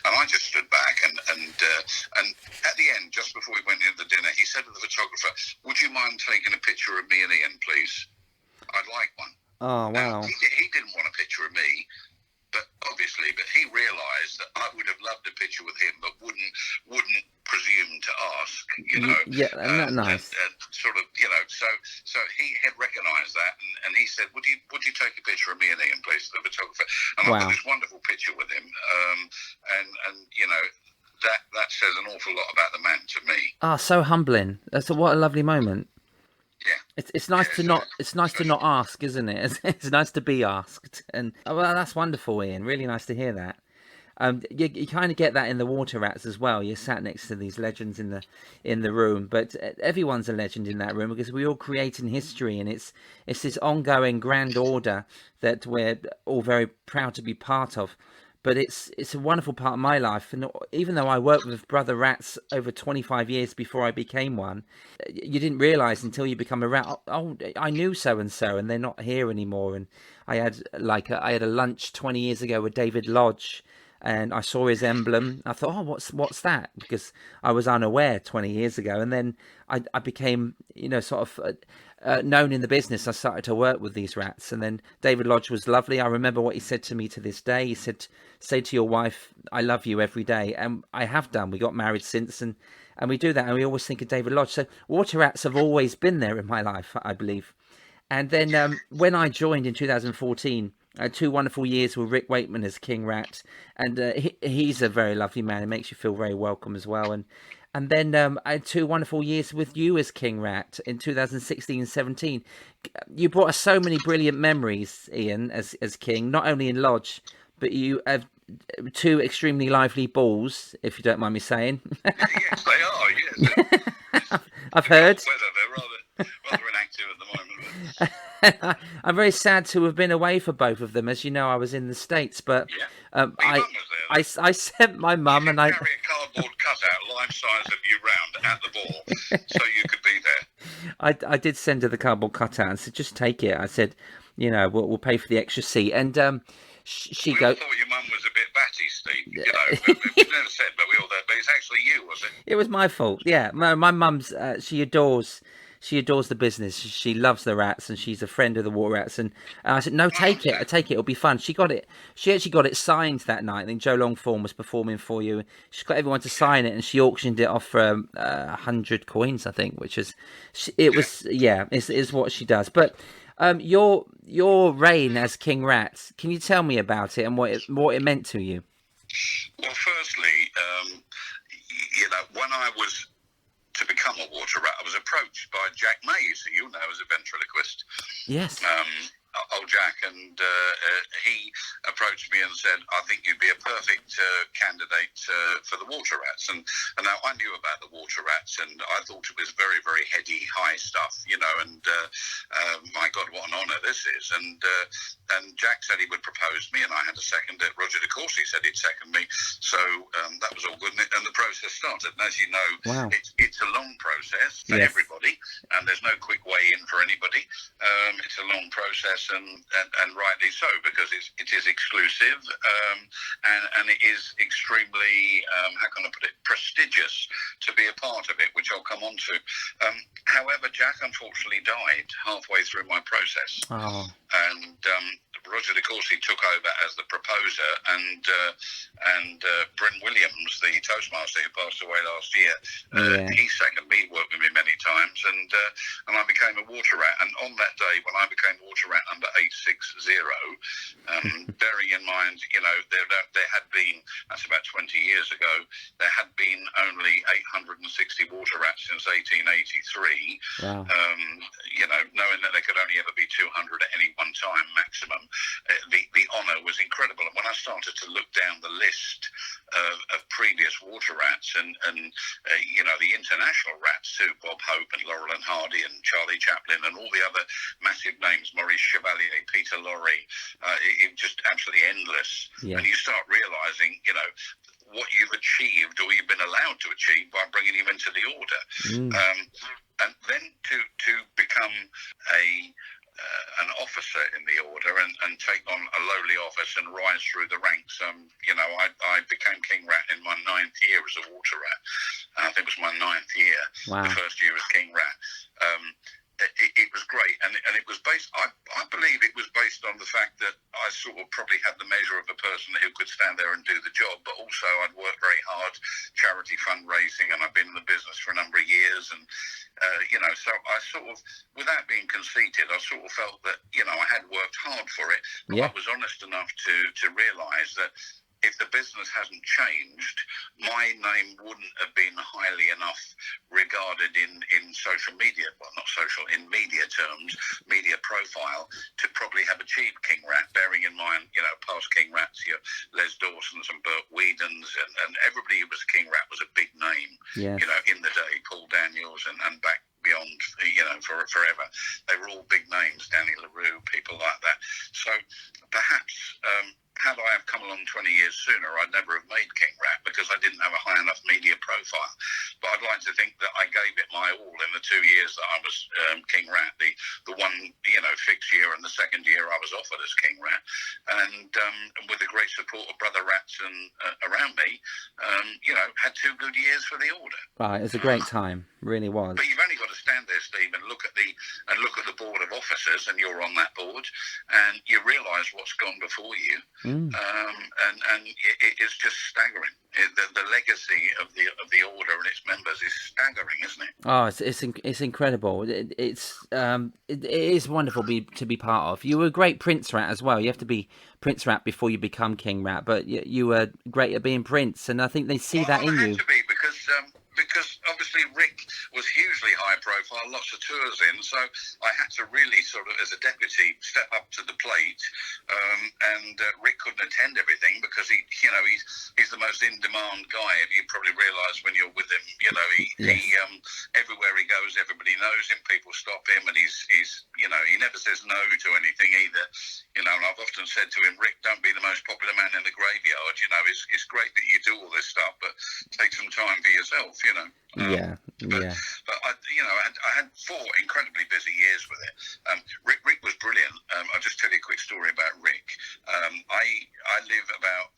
I just stood back, and at the end, just before we went into the dinner, he said to the photographer, "Would you mind taking a picture of me and Ian, please? I'd like one." Oh, wow. Now, he didn't want a picture of me, but he realised that I would have loved a picture with him, but wouldn't presume to ask, you know. Yeah, isn't that nice? And sort of, you know, so he had recognised that, and he said, "Would you take a picture of me and Ian, please?" The photographer, and I got this wonderful picture with him, and you know, that says an awful lot about the man to me. Ah, so humbling. What a lovely moment. Yeah, it's nice to not ask, isn't it? It's nice to be asked, and well, that's wonderful, Ian. Really nice to hear that. You kind of get that in the Water Rats as well. You're sat next to these legends in the room, but everyone's a legend in that room because we're all creating history, and it's this ongoing grand order that we're all very proud to be part of. But it's a wonderful part of my life, and even though I worked with Brother Rats over 25 years before I became one, you didn't realise until you become a rat. Oh, I knew so and so, and they're not here anymore. And I had a lunch 20 years ago with David Lodge, and I saw his emblem. I thought, oh, what's that? Because I was unaware 20 years ago, and then I became, you know, sort of known in the business. I started to work with these rats, and then David Lodge was lovely. I remember what he said to me to this day. He said, "Say to your wife, I love you every day," and I have done. We got married since, and we do that, and we always think of David Lodge. So Water Rats have always been there in my life, I believe. And then when I joined in 2014. I had 2 wonderful years with Rick Wakeman as King Rat, and he's a very lovely man. It makes you feel very welcome as well. And then I had 2 wonderful years with you as King Rat in 2016 and 17. You brought us so many brilliant memories, Ian, as King, not only in Lodge, but you have 2 extremely lively balls, if you don't mind me saying. Yes, they are, yes. I've heard. They're rather inactive at the moment. I'm very sad to have been away for both of them. As you know, I was in the States, but Yeah. I, Your mum was there. I sent my mum You and did I. carry a cardboard cutout life size of you round at the ball so you could be there. I did send her the cardboard cutout and said, just take it. I said, we'll pay for the extra seat. And she We all go. thought your mum was a bit batty, Steve. We never said, but we all did. But it's actually you, was it? It was my fault. Yeah, my mum's she adores the business. She loves the rats, and she's a friend of the water rats. And I said, no, take it. I take it. It'll be fun. She got it. She actually got it signed that night. I think Joe Longform was performing for you. She got everyone to sign it, and she auctioned it off for 100 coins, I think, which is is what she does. But your reign as King Rat, can you tell me about it and what it meant to you? Well, firstly, when I was to become a water rat, I was approached by Jack Mays, who you know as a ventriloquist. Yes. Old Jack, and he approached me and said, I think you'd be a perfect candidate for the water rats. And now I knew about the water rats, and I thought it was very, very heady, high stuff, and my God, what an honour this is. And Jack said he would propose me, and I had to second it. Roger de Courcy said he'd second me. So that was all good, and the process started. And as you know, wow. it's a long process for everybody, and there's no quick way in for anybody. It's a long process. And rightly so, because it is exclusive, and it is extremely, how can I put it, prestigious to be a part of it, which I'll come on to. However, Jack unfortunately died halfway through my process. Oh. And Roger de Courcy took over as the proposer, and Bryn Williams, the Toastmaster who passed away last year, he seconded me, worked with me many times, and I became a water rat. And on that day, when I became water rat number 860, bearing in mind, there had been, that's about 20 years ago, there had been only 860 water rats since 1883. Wow. Knowing that there could only ever be 200 at any one time maximum, the honour was incredible. And when I started to look down the list of previous water rats and the international rats too, Bob Hope and Laurel and Hardy and Charlie Chaplin and all the other massive names, Maurice Chevalier, Peter Lorre, it just absolutely endless. Yeah. And you start realising, what you've achieved or you've been allowed to achieve by bringing you into the order. And then to become an officer in the order and take on a lowly office and rise through the ranks. I became King Rat in my 9th year as a water rat. I think it was my 9th year. Wow. The first year as King Rat. It was great, and it was based, I believe it was based on the fact that I sort of probably had the measure of a person who could stand there and do the job, but also I'd worked very hard, charity fundraising, and I've been in the business for a number of years, and so I sort of, without being conceited, I sort of felt that, I had worked hard for it, but I was honest enough to realise that if the business hasn't changed, my name wouldn't have been highly enough regarded in social media, well, not social, in media terms, media profile, to probably have achieved King Rat, bearing in mind, past King Rats, your Les Dawsons and Burt Whedons, and everybody who was King Rat was a big name, in the day, Paul Daniels and back beyond, for forever. They were all big names, Danny LaRue, people like that. So perhaps had I have come along 20 years sooner, I'd never have made King Rat because I didn't have a high enough media profile. But I'd like to think that I gave it my all in the 2 years that I was King Rat. The one, fixed year and the second year I was offered as King Rat. And with the great support of Brother Rats and around me, had 2 good years for the order. Right, it was a great time, really was. But you've only got to stand there, Steve, and look at the board of officers, and you're on that board, and you realise what's gone before you. And it's just staggering. The legacy of the order and its members is staggering, isn't it? Oh, it's incredible. It is wonderful to be part of. You were a great Prince Rat as well. You have to be Prince Rat before you become King Rat, but you were great at being Prince, and I think they see that in you. I had to be because obviously Rick was hugely high profile, lots of tours in. So I had to really sort of, as a deputy, step up to the plate. And Rick couldn't attend everything because he's the most in-demand guy. You probably realise when you're with him, Yes. he everywhere he goes, everybody knows him. People stop him, and he's he never says no to anything either. And I've often said to him, Rick, don't be the most popular man in the graveyard. It's great that you do all this stuff, but take some time for yourself. But I had 4 incredibly busy years with it. Rick was brilliant. I'll just tell you a quick story about Rick. I live about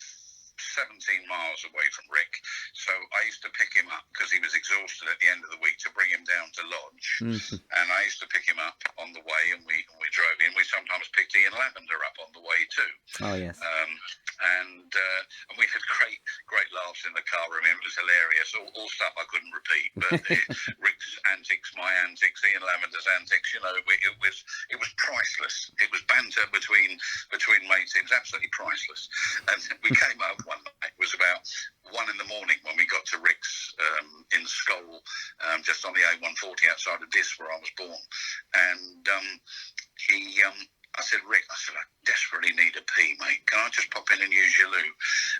17 miles away from Rick, so I used to pick him up because he was exhausted at the end of the week to bring him down to lodge. And I used to pick him up on the way, and we drove in. We sometimes picked Ian Lavender up on the way too. Oh yes. And we had great laughs in the car. I mean, it was hilarious. All stuff I couldn't repeat, but Rick's antics, my antics, Ian Lavender's antics. It was priceless. It was banter between mates. It was absolutely priceless. And we came up one night. It was about 1 in the morning when we got to Rick's in Skull, just on the A140 outside of Dis, where I was born. And I said, Rick, I desperately need a pee, mate. Can I just pop in and use your loo?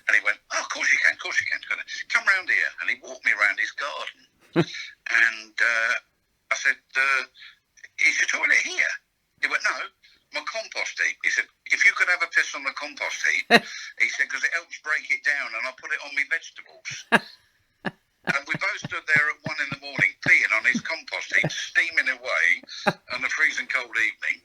And he went, oh, of course you can. Come round here. And he walked me around his garden. And I said, is your toilet here? He went, no, my compost heap. He said, if you could have a piss on the compost heap, he said, because it helps break it down, and I'll put it on my vegetables. And we both stood there at 1 in the morning, peeing on his compost heap, steaming away on a freezing cold evening,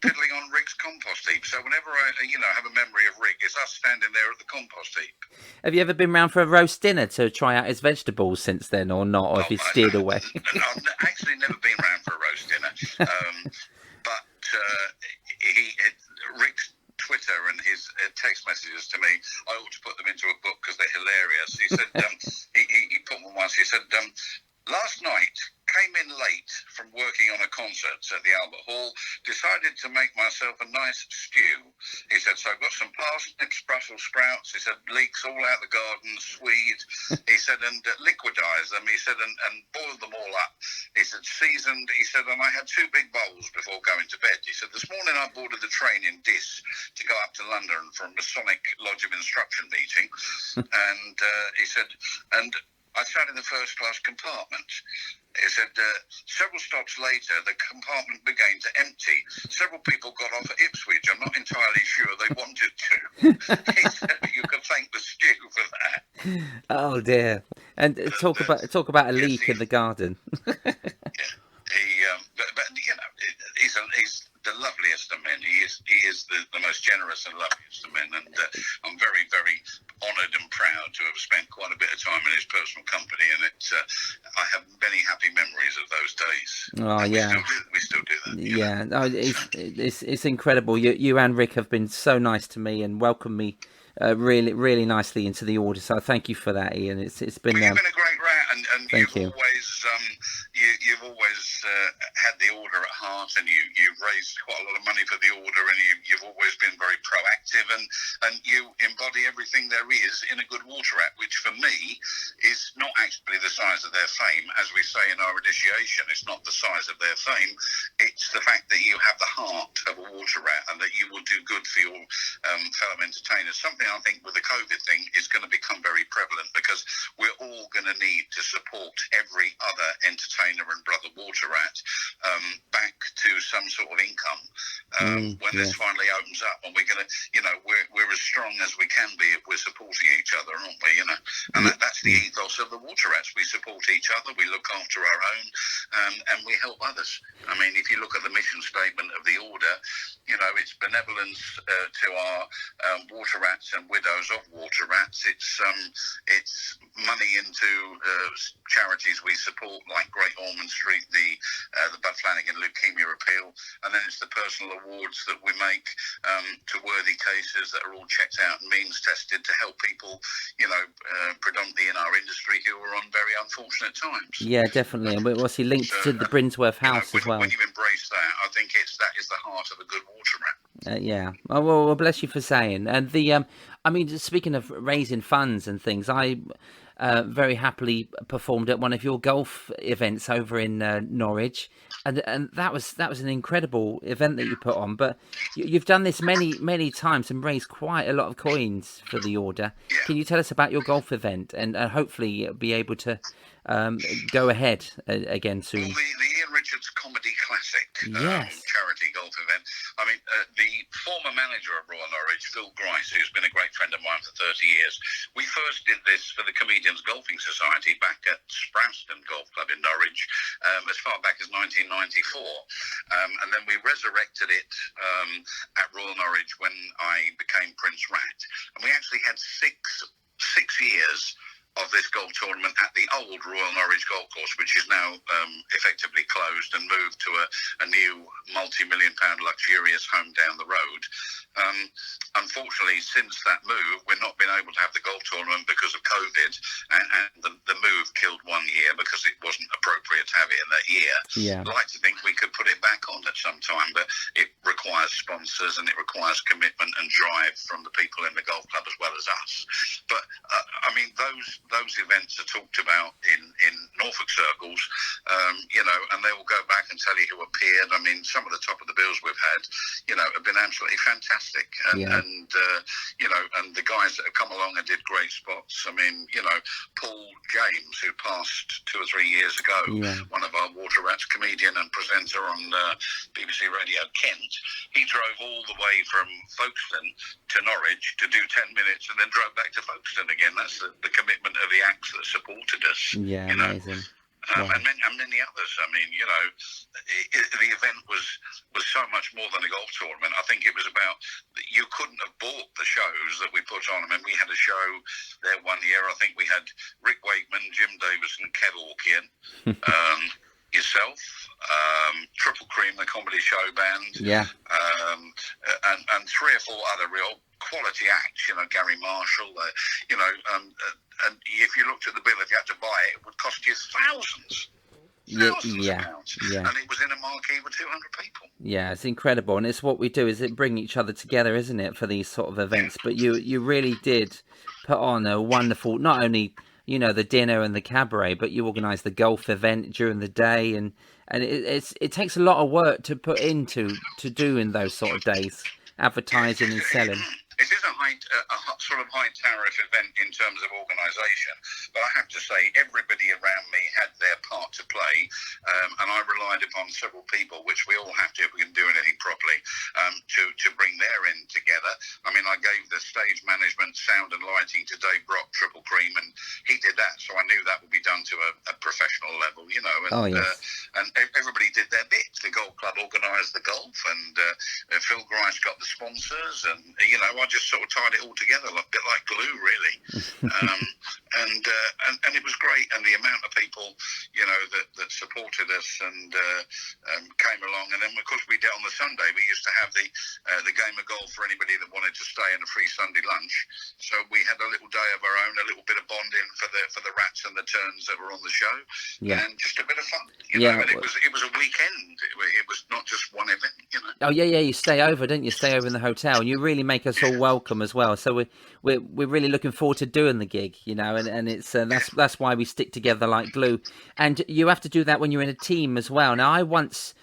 piddling on Rick's compost heap. So whenever I have a memory of Rick, it's us standing there at the compost heap. Have you ever been round for a roast dinner to try out his vegetables since then, or not? Or have you steered away? I've actually never been round for a roast dinner. But Rick's Twitter and his text messages to me, I ought to put them into a book because they're hilarious. He said, he put one once, he said, last night, came in late from working on a concert at the Albert Hall, decided to make myself a nice stew. He said, so I've got some parsnips, Brussels sprouts, he said, leeks all out the garden, swede, he said, and liquidize them, he said, and boiled them all up. He said, seasoned, he said, and I had 2 big bowls before going to bed. He said, this morning I boarded the train in Dis to go up to London for a Masonic Lodge of Instruction meeting, and he said, and I sat in the first class compartment. He said, several stops later, the compartment began to empty. Several people got off at Ipswich. I'm not entirely sure they wanted to. He said, you can thank the stew for that. Oh dear! And talk about a leak in the garden. Yeah. But he's the loveliest of men. He is the most generous and loveliest of men, and I'm very, very honoured and proud to have spent quite a bit of time in his personal company, and I have many happy memories of those days. Oh, and yeah. We still do that. Yeah, no, it's incredible. You and Rick have been so nice to me and welcomed me really, really nicely into the order. So thank you for that, Ian. It's been. Well, you've been a great rat, and thank you. You've always had the order at heart, and you've raised quite a lot of money for the order, and you've always been very proactive, and you embody everything there is in a good water rat, which for me is not actually the size of their fame. As we say in our initiation, it's not the size of their fame, it's the fact that you have the heart of a water rat and that you will do good for your fellow entertainers. Something I think with the COVID thing is going to become very prevalent, because we're all going to need to support every other entertainer and brother water rat back to some sort of income when this finally opens up, and we're going to, we're as strong as we can be if we're supporting each other, aren't we? And that's the ethos of the water rats. We support each other, we look after our own, and we help others. I mean, if you look at the mission statement of the order, it's benevolence to our water rats and widows of water rats. It's money into charities we support, like Great Ormond Street, the Bud Flanagan Leukemia Appeal, and then it's the personal awards that we make to worthy cases that are all checked out and means tested to help people, predominantly in our industry, who are on very unfortunate times. Yeah, definitely, and we're also linked to the Brinsworth House as well. When you embrace that, I think that is the heart of a good water rat. Yeah. Oh, well, bless you for saying. And speaking of raising funds and things, very happily performed at one of your golf events over in Norwich, and that was an incredible event that you put on. But you've done this many times and raised quite a lot of coins for the order. Yeah. Can you tell us about your golf event and hopefully be able to go ahead again soon? Well, the Ian Richards Comedy Classic Yes. charity golf event. I mean, the former manager of Royal Norwich, Phil Grice, who's been a great friend of mine for 30 years, we first did this for the Comedians Golfing Society back at Sprowston Golf Club in Norwich as far back as 1994. And then we resurrected it at Royal Norwich when I became Prince Rat. And we actually had six years of this golf tournament at the old Royal Norwich Golf Course, which is now effectively closed and moved to a new multi-million-pound luxurious home down the road. Unfortunately, since that move, we've not been able to have the golf tournament because of COVID, and the move killed 1 year because it wasn't appropriate to have it in that year. Yeah. I'd like to think we could put it back on at some time, but it requires sponsors and it requires commitment and drive from the people in the golf club as well as us. But I mean, those events are talked about in Norfolk circles, and they will go back and tell you who appeared. I mean, some of the top of the bills we've had, have been absolutely fantastic. And the guys that have come along and did great spots. I mean, Paul James, who passed 2 or 3 years ago, one of our Water Rats comedian and presenter on BBC Radio Kent, he drove all the way from Folkestone to Norwich to do 10 minutes and then drove back to Folkestone again. That's the commitment of the acts that supported us. Yeah, amazing. And many others. I mean, the event was so much more than a golf tournament. I think it was about, you couldn't have bought the shows that we put on. I mean, we had a show there 1 year. I think we had Rick Wakeman, Jim Davison, Kev Orkian, yourself, Triple Cream, the comedy show band, and 3 or 4 other real quality acts, Gary Marshall, and if you looked at the bill, if you had to buy it, it would cost you thousands of pounds. And it was in a marquee with 200 people. Yeah, it's incredible, and it's what we do, is it bring each other together, isn't it, for these sort of events? But you really did put on a wonderful, not only the dinner and the cabaret, but you organised the golf event during the day, and it takes a lot of work to put into doing those sort of days, advertising and selling. It is a sort of high tariff event in terms of organisation, but I have to say everybody around me had their part to play, and I relied upon several people, which we all have to if we can do anything properly, to bring their end together. I mean, I gave the stage management, sound and lighting to Dave Brock, Triple Cream, and he did that, so I knew that would be done to a professional level, and, and everybody did their bit. The golf club organised the golf, and Phil Grice got the sponsors, and I just sort of tied it all together, a bit like glue, really. And it was great, and the amount of people, that supported us and came along. And then, of course, we did on the Sunday. We used to have the game of golf for anybody that wanted to stay, and a free Sunday lunch. So we had a little day of our own, a little bit of bonding for the rats and the turns that were on the show, and just a bit of fun. And it was a weekend. It was not just one event. Oh yeah, you stay over, don't you? Stay over in the hotel, and you really make us all welcome as well. So we're really looking forward to doing the gig, and it's that's why we stick together like glue. And you have to do that when you're in a team as well. Now, I once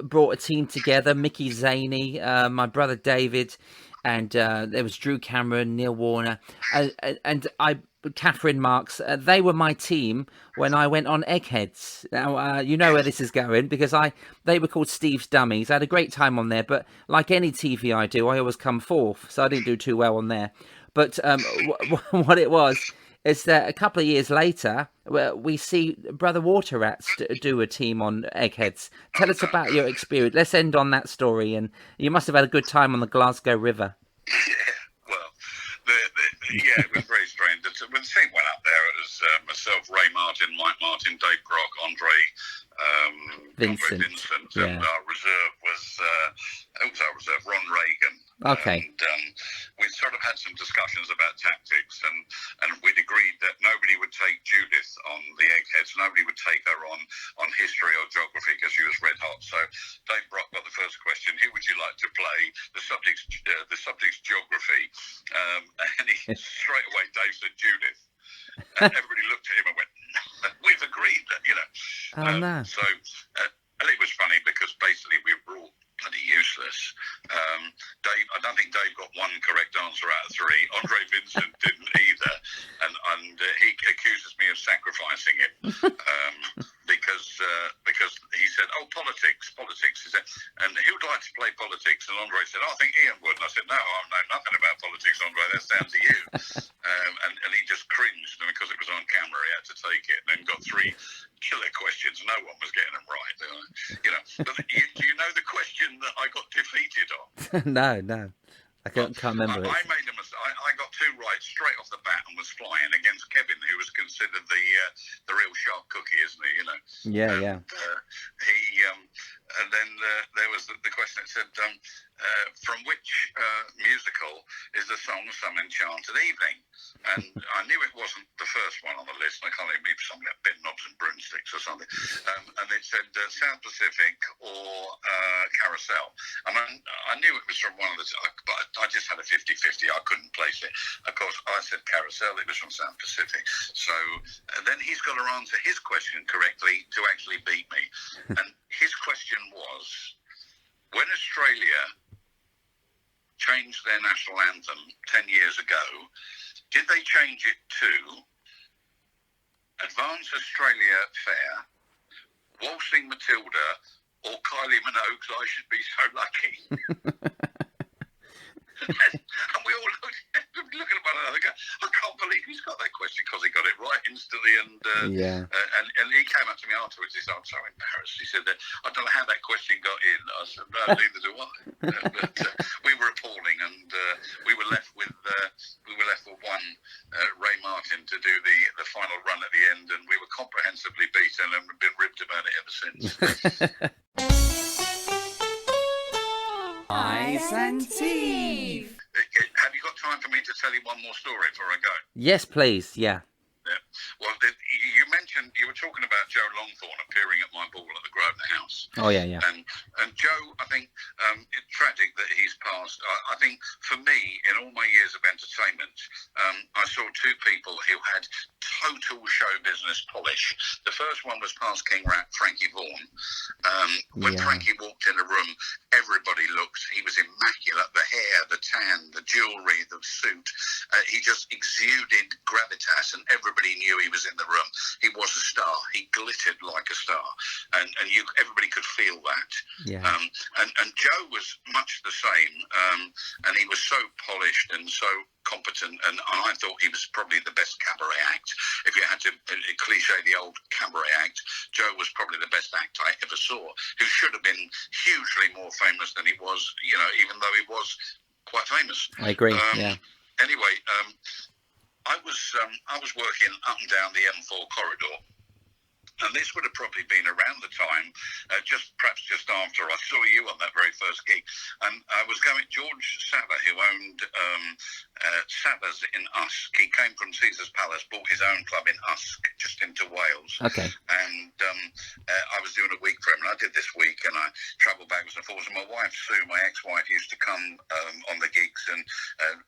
brought a team together: Mickey Zaney, my brother David, and there was Drew Cameron, Neil Warner, and Catherine Marks. They were my team when I went on Eggheads. Now, you know where this is going, because they were called Steve's Dummies. I had a great time on there, but like any TV I do, I always come fourth, so I didn't do too well on there. But what it was is that a couple of years later, we see Brother Water Rats do a team on Eggheads. Tell us about your experience. Let's end on that story. And you must have had a good time on the Glasgow River. Yeah, it was very strange. When the team went up there, it was myself, Ray Martin, Mike Martin, Dave Brock, Andre Vincent, and our reserve was Ron Reagan. Okay. And we sort of had some discussions about tactics, and we'd agreed that nobody would take Judith on the Eggheads, nobody would take her on history or geography because she was red hot. So Dave Brock got the first question: who would you like to play? The subject's geography, and he straight away Dave said Judith. And everybody looked at him and went, no, we've agreed that, Oh, no. And it was funny because basically we were all bloody useless. Dave, I don't think Dave got one correct answer out of three. Andre Vincent didn't either, and he accuses me of sacrificing it because he said, "Oh, politics." He said, and who'd like to play politics? And Andre said, "Oh, I think Ian would." And I said, "No, I know nothing about politics, Andre. That's down to you." And he just cringed, and because it was on camera, he had to take it, and then got three killer questions. No one was getting them right. But do you know the question that I got defeated on? No. I can't remember it. I made a mistake. I got two right straight off the bat and was flying against Kevin, who was considered the real sharp cookie, isn't he? Yeah. And then there was the question that said, from which musical is the song Some Enchanted Evening? And I knew it wasn't the first one on the list. I can't even remember, something like Bed Knobs and Broomsticks or something. And it said South Pacific or Carousel. And I knew it was from one of the, but I just had a 50-50. I couldn't place it. Of course, I said Carousel. It was from South Pacific. So then he's got to answer his question correctly to actually beat me. And his question was, when Australia changed their national anthem 10 years ago, did they change it to Advance Australia Fair, Waltzing Matilda, or Kylie Minogue's I Should Be So Lucky? And we all looking at one another going, I can't believe he's got that question, because he got it right instantly. And he came up to me afterwards. He said, I'm so embarrassed. He said, I don't know how that question got in. I said, no, neither do I. But we were appalling, and we were left with one, Ray Martin, to do the final run at the end, and we were comprehensively beaten and been ribbed about it ever since. Ice and Teeth. Have you got time for me to tell you one more story before I go? Yes, please. Yeah. Well, you mentioned, you were talking about Joe Longthorne appearing at my ball at the Grosvenor House. Oh, yeah. And Joe, I think it's tragic that he's passed. I think for me, in all my years of entertainment, I saw two people who had total show business polish. The first one was past King Rat, Frankie Vaughan. When Frankie walked in a room, everybody looked, he was immaculate. The hair, the tan, the jewellery, the suit. He just exuded gravitas, and everybody knew he was in the room. He was a star. He glittered like a star, and everybody could feel that. Yeah. And Joe was much the same, and he was so polished and so competent, and I thought he was probably the best cabaret act. If you had to cliche the old cabaret act, Joe was probably the best act I ever saw, who should have been hugely more famous than he was, even though he was quite famous. I agree. Anyway, I was working up and down the M4 corridor, and this would have probably been around the time, perhaps just after I saw you on that very first gig. And I was going, George Satter, who owned Satter's in Usk. He came from Caesar's Palace, bought his own club in Usk, just into Wales. Okay. And I was doing a week for him, and I did this week, and I travelled backwards and forwards. And my wife, Sue, my ex-wife, used to come on the gigs and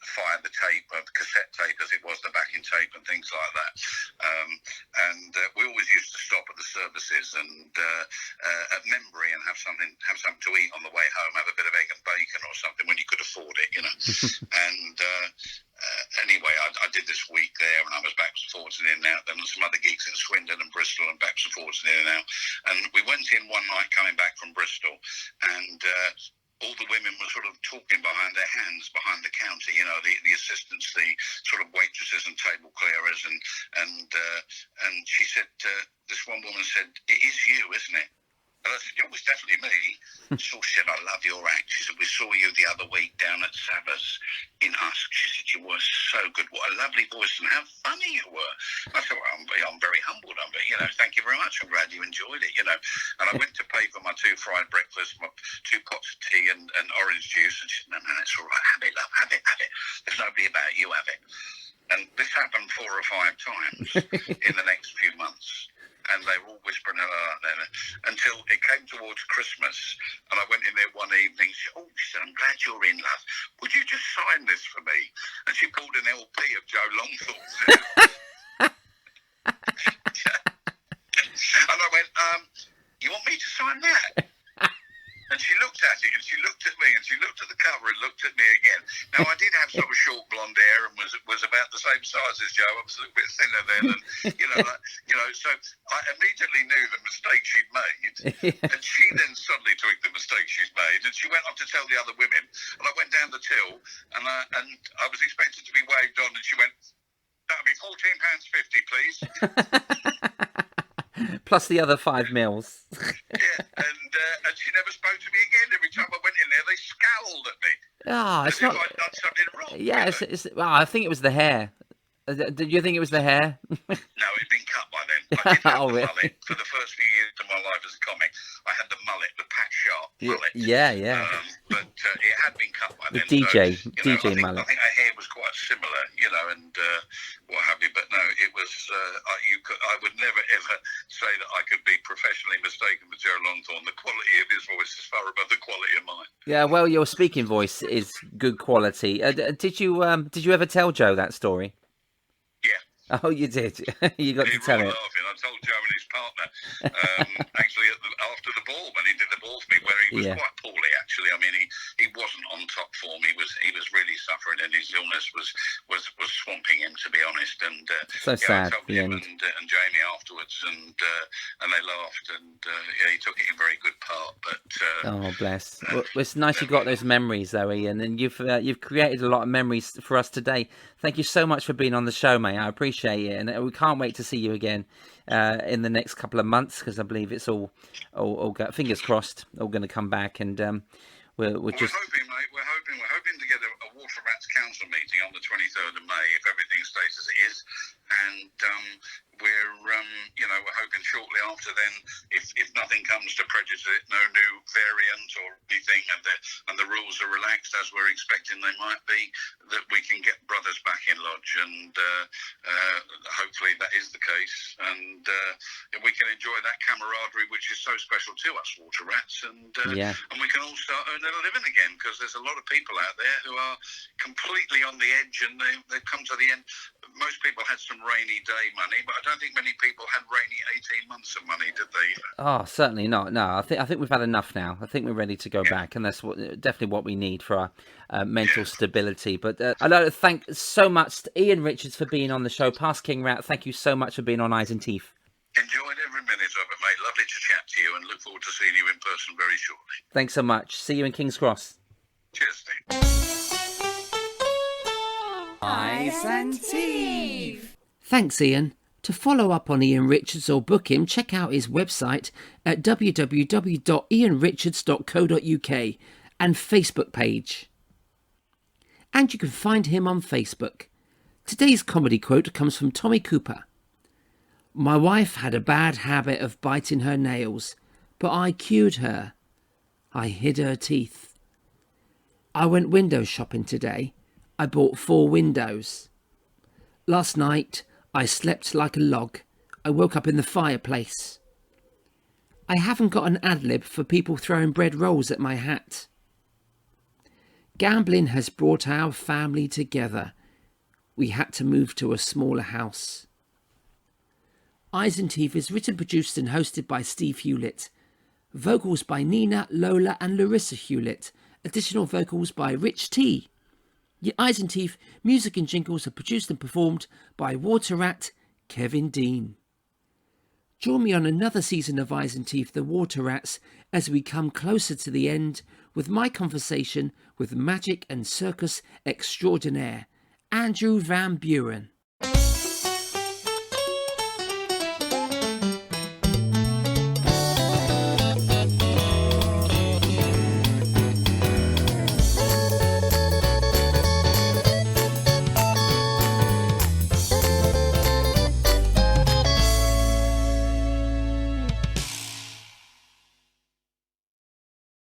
fire the tape, cassette tape as it was, the backing tape and things like that. And we always used to stop at the services and at Membry and have something to eat on the way home, have a bit of egg and bacon or something when you could afford it, And anyway, I did this week there, and I was backwards and forwards and in and out. Then some other gigs in Swindon and Bristol, and backwards and forwards and in and out. And we went in one night coming back from Bristol, and all the women were sort of talking behind their hands behind the counter, the assistants, the sort of waitresses and table clearers, and she said, this one woman said, "It is you, isn't it?" And I said, "Yeah, it's definitely me." So she said, "I love your act." She said, "We saw you the other week down at Sabbath's in Usk." She said, "You were so good. What a lovely voice, and how funny you were." I said, "Well, I'm very humbled. Thank you very much. I'm glad you enjoyed it, And I went to pay for my 2 fried breakfasts, my 2 pots of tea and orange juice. And she said, "No, that's all right. Have it, love. Have it. There's nobody about you. Have it." And this happened 4 or 5 times in the next few months. And they were all whispering until it came towards Christmas. And I went in there one evening. She said, she said, "I'm glad you're in, love. Would you just sign this for me?" And she pulled an LP of Joe Longthorne. looked at it, and she looked at me, and she looked at the cover and looked at me again. Now, I did have sort of short blonde hair and was about the same size as Joe. I was a little bit thinner then, and so I immediately knew the mistake she'd made, and she then suddenly twigged the mistake she's made, and she went up to tell the other women, and I went down the till, and I was expected to be waved on, and she went, "That'll be £14.50, please." Plus the other 5 mils. Yeah, and she never spoke to me again. Every time I went in there, they scowled at me. It's as not. if I'd done something wrong. Yeah, well, I think it was the hair. Did you think it was the hair? No, it'd been cut by then. I did have the really? mullet for the first few years of my life as a comic. I had the mullet, the Pat Sharp mullet. Yeah. But it had been cut by The then. DJ I mullet. think her hair was quite similar, and what have you. But no, it was. I would never ever say that I could be professionally mistaken for Joe Longthorne. The quality of his voice is far above the quality of mine. Yeah, well, your speaking voice is good quality. Did you ever tell Joe that story? Yeah. Oh, you did. You got to tell it. Laughing. I told Joe and his partner actually after the ball, when he did the ball for me, where he was quite poorly. Actually, I mean, he wasn't on top form. He was really suffering, and his illness was swamping him, to be honest. And so sad. I told him and Jamie afterwards, and they laughed, and he took it in very good part. But oh, bless. Well, it's nice you got those memories, though, Ian, and you've created a lot of memories for us today. Thank you so much for being on the show, mate. I appreciate it, and we can't wait to see you again in the next couple of months, because I believe it's all fingers crossed, all going to come back, and we're just hoping, mate. We're hoping to get a Water Rats Council meeting on the 23rd of May if everything stays as it is, and we're hoping shortly after then, if nothing comes to prejudice it, no new variant or anything, and the rules are relaxed as we're expecting they might be, that we can get brothers back in lodge, and hopefully that is the case, and we can enjoy that camaraderie which is so special to us water rats, and we can all start earning a living again, because there's a lot of people out there who are completely on the edge, and they've come to the end. Most people had some rainy day money, but I don't think many people had rainy 18 months of money, did they? Oh, certainly not. No, I think we've had enough now. I think we're ready to go back, and that's definitely what we need for our mental stability. But I'd like to thank so much to Ian Richards for being on the show. Past King Rat, thank you so much for being on Eyes and Teeth. Enjoyed every minute of it, mate. Lovely to chat to you, and look forward to seeing you in person very shortly. Thanks so much. See you in King's Cross. Cheers, Steve. Eyes and Teeth. Thanks, Ian. To follow up on Ian Richards or book him, check out his website at www.ianrichards.co.uk and Facebook page. And you can find him on Facebook. Today's comedy quote comes from Tommy Cooper. My wife had a bad habit of biting her nails, but I cured her. I hid her teeth. I went window shopping today. I bought 4 windows. Last night, I slept like a log. I woke up in the fireplace. I haven't got an ad-lib for people throwing bread rolls at my hat. Gambling has brought our family together. We had to move to a smaller house. Eyes and Teeth is written, produced and hosted by Steve Hewlett. Vocals by Nina, Lola and Larissa Hewlett. Additional vocals by Rich T. Your Eyes and Teeth music and jingles are produced and performed by Water Rat Kevin Dean. Join me on another season of Eyes and Teeth, the Water Rats, as we come closer to the end with my conversation with magic and circus extraordinaire, Andrew Van Buren.